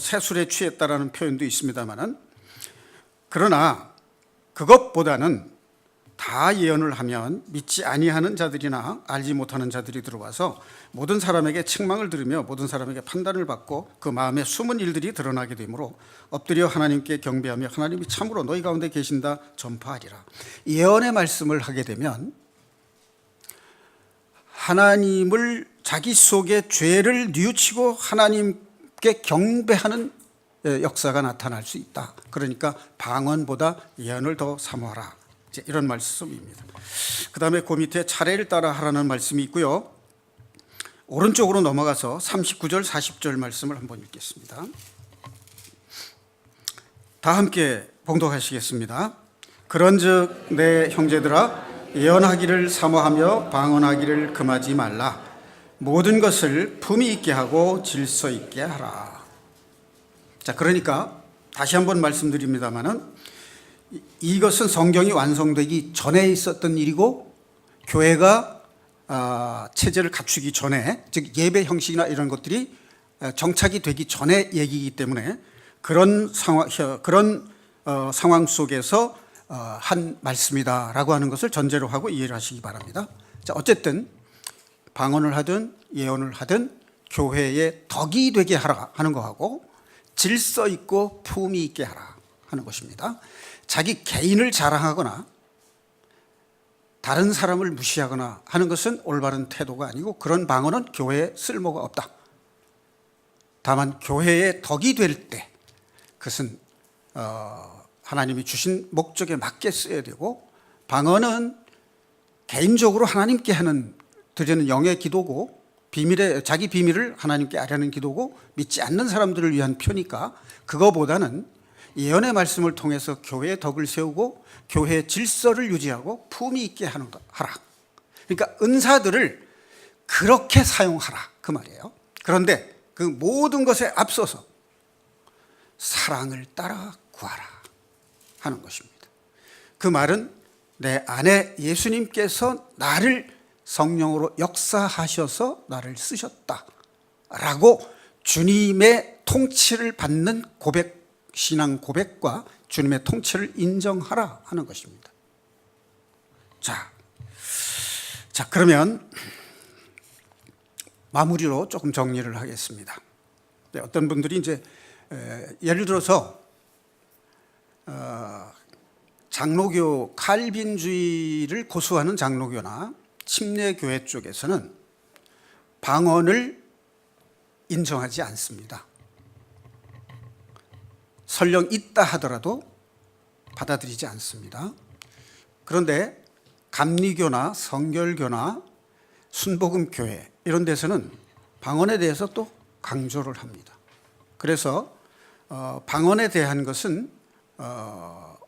새술에 취했다라는 표현도 있습니다만은, 그러나 그것보다는 다 예언을 하면 믿지 아니하는 자들이나 알지 못하는 자들이 들어와서 모든 사람에게 책망을 들으며 모든 사람에게 판단을 받고 그 마음에 숨은 일들이 드러나게 되므로 엎드려 하나님께 경배하며 하나님이 참으로 너희 가운데 계신다 전파하리라. 예언의 말씀을 하게 되면 하나님을 자기 속에 죄를 뉘우치고 하나님께 경배하는 역사가 나타날 수 있다. 그러니까 방언보다 예언을 더 사모하라, 이런 말씀입니다. 그 다음에 그 밑에 차례를 따라 하라는 말씀이 있고요. 오른쪽으로 넘어가서 39절 40절 말씀을 한번 읽겠습니다. 다 함께 봉독하시겠습니다. 그런즉 내 형제들아 예언하기를 사모하며 방언하기를 금하지 말라. 모든 것을 품위 있게 하고 질서 있게 하라. 자, 그러니까 다시 한번 말씀드립니다마는 이것은 성경이 완성되기 전에 있었던 일이고 교회가 체제를 갖추기 전에, 즉 예배 형식이나 이런 것들이 정착이 되기 전에 얘기이기 때문에 그런 상황 속에서 한 말씀이다라고 하는 것을 전제로 하고 이해를 하시기 바랍니다. 자, 어쨌든 방언을 하든 예언을 하든 교회의 덕이 되게 하라 하는 거하고 질서 있고 품위 있게 하라 하는 것입니다. 자기 개인을 자랑하거나 다른 사람을 무시하거나 하는 것은 올바른 태도가 아니고 그런 방언은 교회에 쓸모가 없다. 다만 교회의 덕이 될 때 그것은 하나님이 주신 목적에 맞게 써야 되고, 방언은 개인적으로 하나님께 드리는 영의 기도고 자기 비밀을 하나님께 아뢰는 기도고 믿지 않는 사람들을 위한 표니까 그거보다는 예언의 말씀을 통해서 교회의 덕을 세우고 교회의 질서를 유지하고 품위 있게 하라. 그러니까 은사들을 그렇게 사용하라 그 말이에요. 그런데 그 모든 것에 앞서서 사랑을 따라 구하라 하는 것입니다. 그 말은 내 안에 예수님께서 나를 성령으로 역사하셔서 나를 쓰셨다라고 주님의 통치를 받는 신앙 고백과 주님의 통치를 인정하라 하는 것입니다. 자, 그러면 마무리로 조금 정리를 하겠습니다. 어떤 분들이 이제 예를 들어서 장로교 칼빈주의를 고수하는 장로교나 침례교회 쪽에서는 방언을 인정하지 않습니다. 설령 있다 하더라도 받아들이지 않습니다. 그런데 감리교나 성결교나 순복음교회 이런 데서는 방언에 대해서 또 강조를 합니다. 그래서 방언에 대한 것은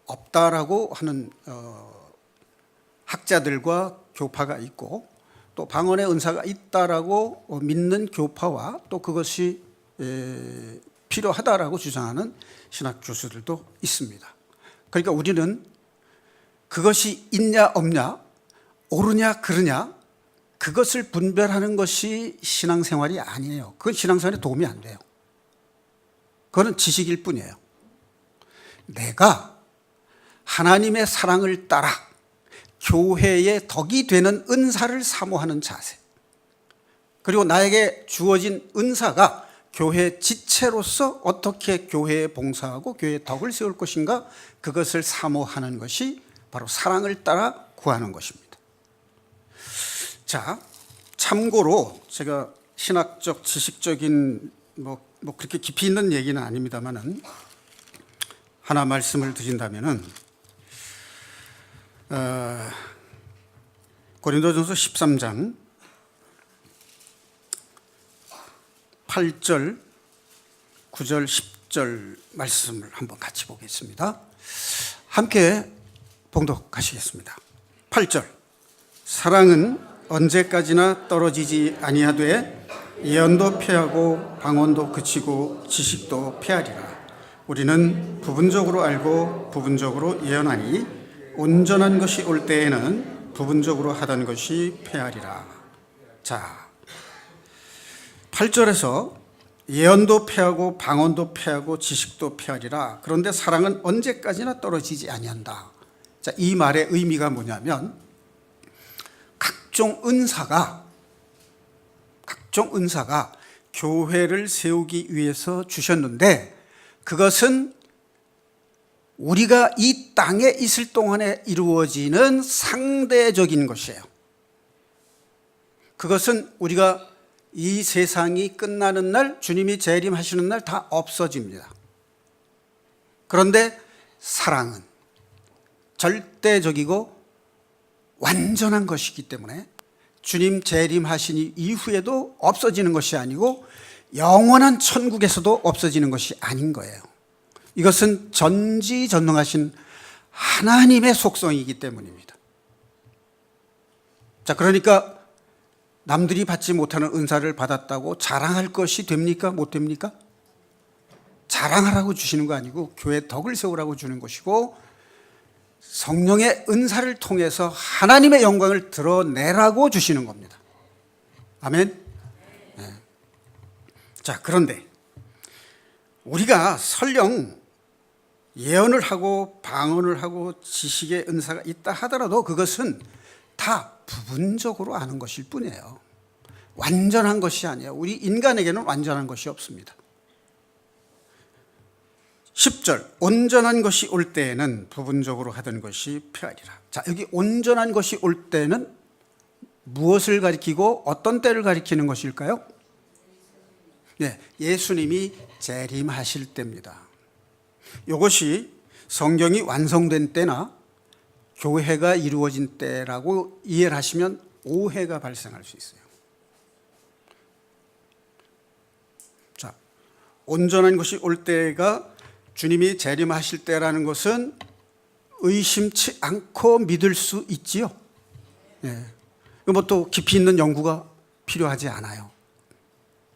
없다라고 하는 학자들과 교파가 있고, 또 방언의 은사가 있다라고 믿는 교파와 또 그것이 필요하다라고 주장하는 신학 교수들도 있습니다. 그러니까 우리는 그것이 있냐 없냐, 옳으냐 그르냐, 그것을 분별하는 것이 신앙생활이 아니에요. 그건 신앙생활에 도움이 안 돼요. 그거는 지식일 뿐이에요. 내가 하나님의 사랑을 따라 교회의 덕이 되는 은사를 사모하는 자세, 그리고 나에게 주어진 은사가 교회 지체로서 어떻게 교회에 봉사하고 교회의 덕을 세울 것인가, 그것을 사모하는 것이 바로 사랑을 따라 구하는 것입니다. 자, 참고로 제가 신학적 지식적인 뭐 그렇게 깊이 있는 얘기는 아닙니다만은 하나 말씀을 드린다면은 고린도전서 13장 8절, 9절, 10절 말씀을 한번 같이 보겠습니다. 함께 봉독하시겠습니다. 8절. 사랑은 언제까지나 떨어지지 아니하되 예언도 패하고 방언도 그치고 지식도 패하리라. 우리는 부분적으로 알고 부분적으로 예언하니 온전한 것이 올 때에는 부분적으로 하던 것이 패하리라. 자, 8절에서 예언도 패하고 방언도 패하고 지식도 패하리라. 그런데 사랑은 언제까지나 떨어지지 아니한다. 자, 이 말의 의미가 뭐냐면 각종 은사가 교회를 세우기 위해서 주셨는데 그것은 우리가 이 땅에 있을 동안에 이루어지는 상대적인 것이에요. 그것은 우리가 이 세상이 끝나는 날, 주님이 재림하시는 날 다 없어집니다. 그런데 사랑은 절대적이고 완전한 것이기 때문에 주님 재림하신 이후에도 없어지는 것이 아니고 영원한 천국에서도 없어지는 것이 아닌 거예요. 이것은 전지전능하신 하나님의 속성이기 때문입니다. 자, 그러니까 남들이 받지 못하는 은사를 받았다고 자랑할 것이 됩니까? 못 됩니까? 자랑하라고 주시는 거 아니고 교회 덕을 세우라고 주는 것이고 성령의 은사를 통해서 하나님의 영광을 드러내라고 주시는 겁니다. 아멘. 네. 자, 그런데 우리가 설령 예언을 하고 방언을 하고 지식의 은사가 있다 하더라도 그것은 다 부분적으로 아는 것일 뿐이에요. 완전한 것이 아니에요. 우리 인간에게는 완전한 것이 없습니다. 10절, 온전한 것이 올 때에는 부분적으로 하던 것이 폐하리라. 자, 여기 온전한 것이 올 때는 무엇을 가리키고 어떤 때를 가리키는 것일까요? 네, 예수님이 재림하실 때입니다. 이것이 성경이 완성된 때나 교회가 이루어진 때라고 이해를 하시면 오해가 발생할 수 있어요. 자, 온전한 것이 올 때가 주님이 재림하실 때라는 것은 의심치 않고 믿을 수 있지요. 예. 뭐 또 깊이 있는 연구가 필요하지 않아요.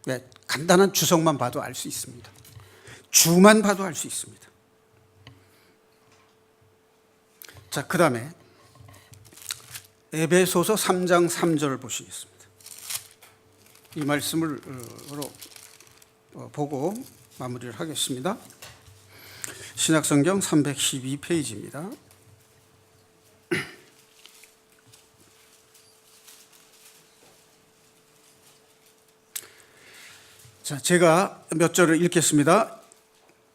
예. 간단한 주석만 봐도 알 수 있습니다. 주만 봐도 알 수 있습니다. 자, 그 다음에 에베소서 3장 3절을 보시겠습니다. 이 말씀을 보고 마무리를 하겠습니다. 신약성경 312페이지입니다. 자, 제가 몇 절을 읽겠습니다.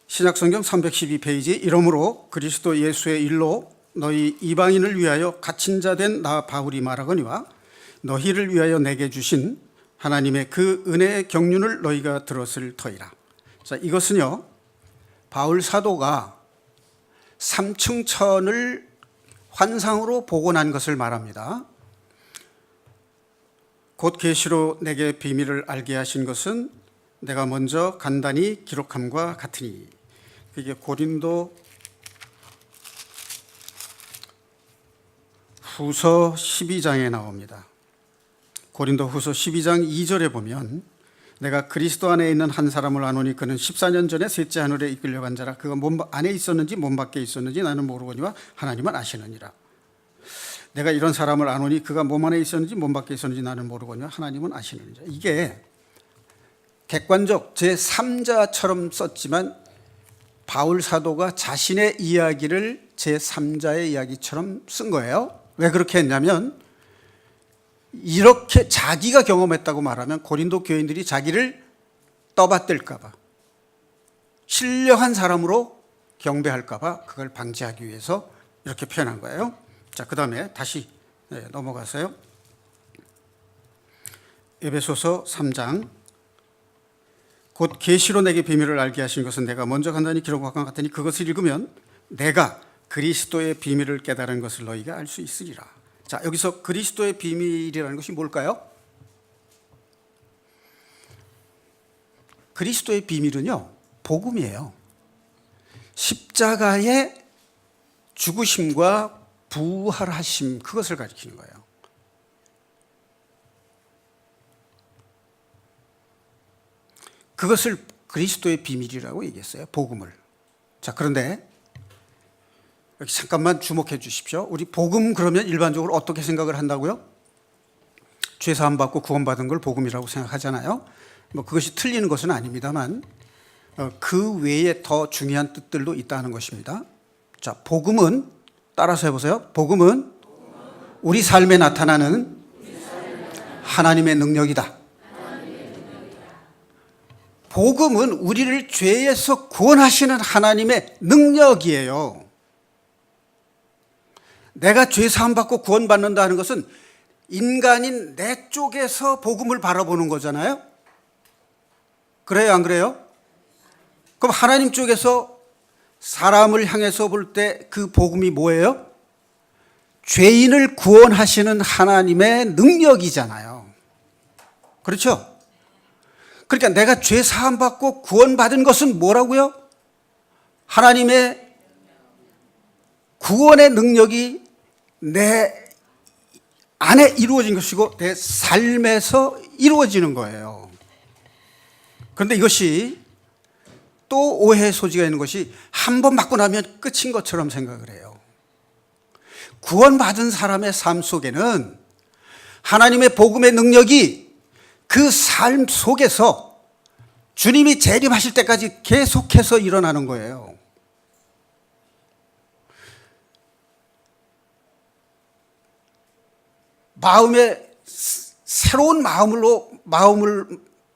신약성경 312페이지. 이러므로 그리스도 예수의 일로 너희 이방인을 위하여 갇힌 자 된 나 바울이 말하거니와 너희를 위하여 내게 주신 하나님의 그 은혜의 경륜을 너희가 들었을 터이라. 자, 이것은요, 바울 사도가 3층 천을 환상으로 보고 난 것을 말합니다. 곧 계시로 내게 비밀을 알게 하신 것은 내가 먼저 간단히 기록함과 같으니. 그게 고린도 후서 12장에 나옵니다. 고린도 후서 12장 2절에 보면 내가 그리스도 안에 있는 한 사람을 아노니 그는 14년 전에 셋째 하늘에 이끌려간 자라. 그가 몸 안에 있었는지 몸 밖에 있었는지 나는 모르거니와 하나님은 아시느니라. 내가 이런 사람을 아노니 그가 몸 안에 있었는지 몸 밖에 있었는지 나는 모르거니와 하나님은 아시느니라. 이게 객관적 제3자처럼 썼지만 바울 사도가 자신의 이야기를 제3자의 이야기처럼 쓴 거예요. 왜 그렇게 했냐면 이렇게 자기가 경험했다고 말하면 고린도 교인들이 자기를 떠받들까 봐, 신령한 사람으로 경배할까 봐 그걸 방지하기 위해서 이렇게 표현한 거예요. 자, 그 다음에 다시 넘어가세요. 에베소서 3장. 곧 계시로 내게 비밀을 알게 하신 것은 내가 먼저 간단히 기록한 것 같으니 그것을 읽으면 내가 그리스도의 비밀을 깨달은 것을 너희가 알 수 있으리라. 자, 여기서 그리스도의 비밀이라는 것이 뭘까요? 그리스도의 비밀은요, 복음이에요. 십자가의 죽으심과 부활하심, 그것을 가리키는 거예요. 그것을 그리스도의 비밀이라고 얘기했어요. 복음을. 자, 그런데 여기 잠깐만 주목해 주십시오. 우리 복음 그러면 일반적으로 어떻게 생각을 한다고요? 죄 사함 받고 구원받은 걸 복음이라고 생각하잖아요. 뭐 그것이 틀리는 것은 아닙니다만 그 외에 더 중요한 뜻들도 있다는 것입니다. 자, 복음은 따라서 해보세요. 복음은 우리 삶에 나타나는 하나님의 능력이다. 복음은 우리를 죄에서 구원하시는 하나님의 능력이에요. 내가 죄 사함 받고 구원받는다는 것은 인간인 내 쪽에서 복음을 바라보는 거잖아요. 그래요, 안 그래요? 그럼 하나님 쪽에서 사람을 향해서 볼 때 그 복음이 뭐예요? 죄인을 구원하시는 하나님의 능력이잖아요. 그렇죠? 그러니까 내가 죄 사함 받고 구원받은 것은 뭐라고요? 하나님의 구원의 능력이 내 안에 이루어진 것이고 내 삶에서 이루어지는 거예요. 그런데 이것이 또 오해의 소지가 있는 것이 한 번 받고 나면 끝인 것처럼 생각을 해요. 구원받은 사람의 삶 속에는 하나님의 복음의 능력이 그 삶 속에서 주님이 재림하실 때까지 계속해서 일어나는 거예요. 마음의 새로운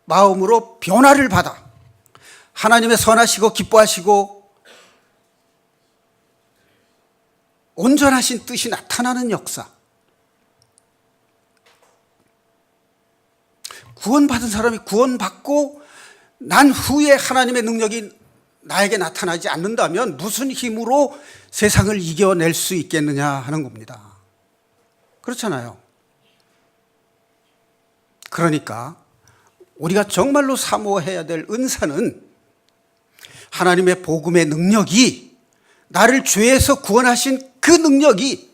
마음으로 변화를 받아 하나님의 선하시고 기뻐하시고 온전하신 뜻이 나타나는 역사. 구원받은 사람이 구원받고 난 후에 하나님의 능력이 나에게 나타나지 않는다면 무슨 힘으로 세상을 이겨낼 수 있겠느냐 하는 겁니다. 그렇잖아요. 그러니까 우리가 정말로 사모해야 될 은사는 하나님의 복음의 능력이, 나를 죄에서 구원하신 그 능력이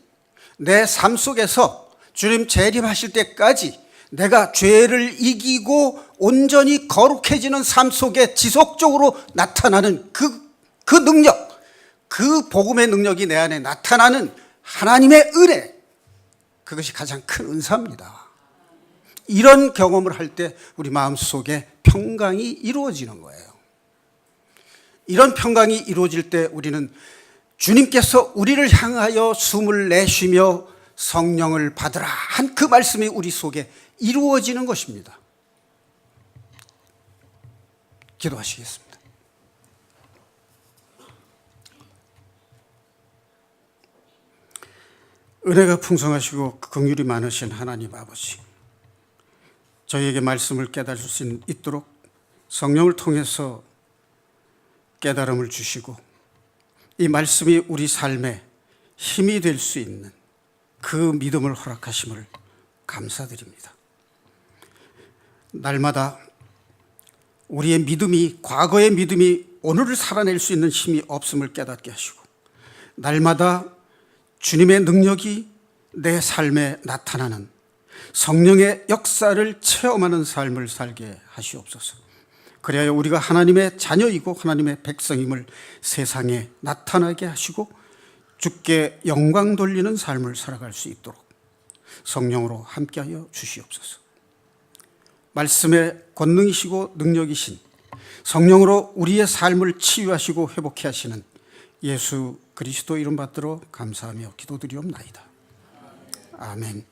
내 삶 속에서 주님 재림하실 때까지 내가 죄를 이기고 온전히 거룩해지는 삶 속에 지속적으로 나타나는 그 능력, 그 복음의 능력이 내 안에 나타나는 하나님의 은혜, 그것이 가장 큰 은사입니다. 이런 경험을 할 때 우리 마음속에 평강이 이루어지는 거예요. 이런 평강이 이루어질 때 우리는 주님께서 우리를 향하여 숨을 내쉬며 성령을 받으라 한 그 말씀이 우리 속에 이루어지는 것입니다. 기도하시겠습니다. 은혜가 풍성하시고 긍휼이 많으신 하나님 아버지, 저희에게 말씀을 깨달을 수 있도록 성령을 통해서 깨달음을 주시고 이 말씀이 우리 삶에 힘이 될 수 있는 그 믿음을 허락하심을 감사드립니다. 날마다 우리의 믿음이, 과거의 믿음이 오늘을 살아낼 수 있는 힘이 없음을 깨닫게 하시고 날마다 주님의 능력이 내 삶에 나타나는 성령의 역사를 체험하는 삶을 살게 하시옵소서. 그래야 우리가 하나님의 자녀이고 하나님의 백성임을 세상에 나타나게 하시고 주께 영광 돌리는 삶을 살아갈 수 있도록 성령으로 함께하여 주시옵소서. 말씀의 권능이시고 능력이신 성령으로 우리의 삶을 치유하시고 회복케 하시는 예수 그리스도 이름 받들어 감사하며 기도드리옵나이다. 아멘.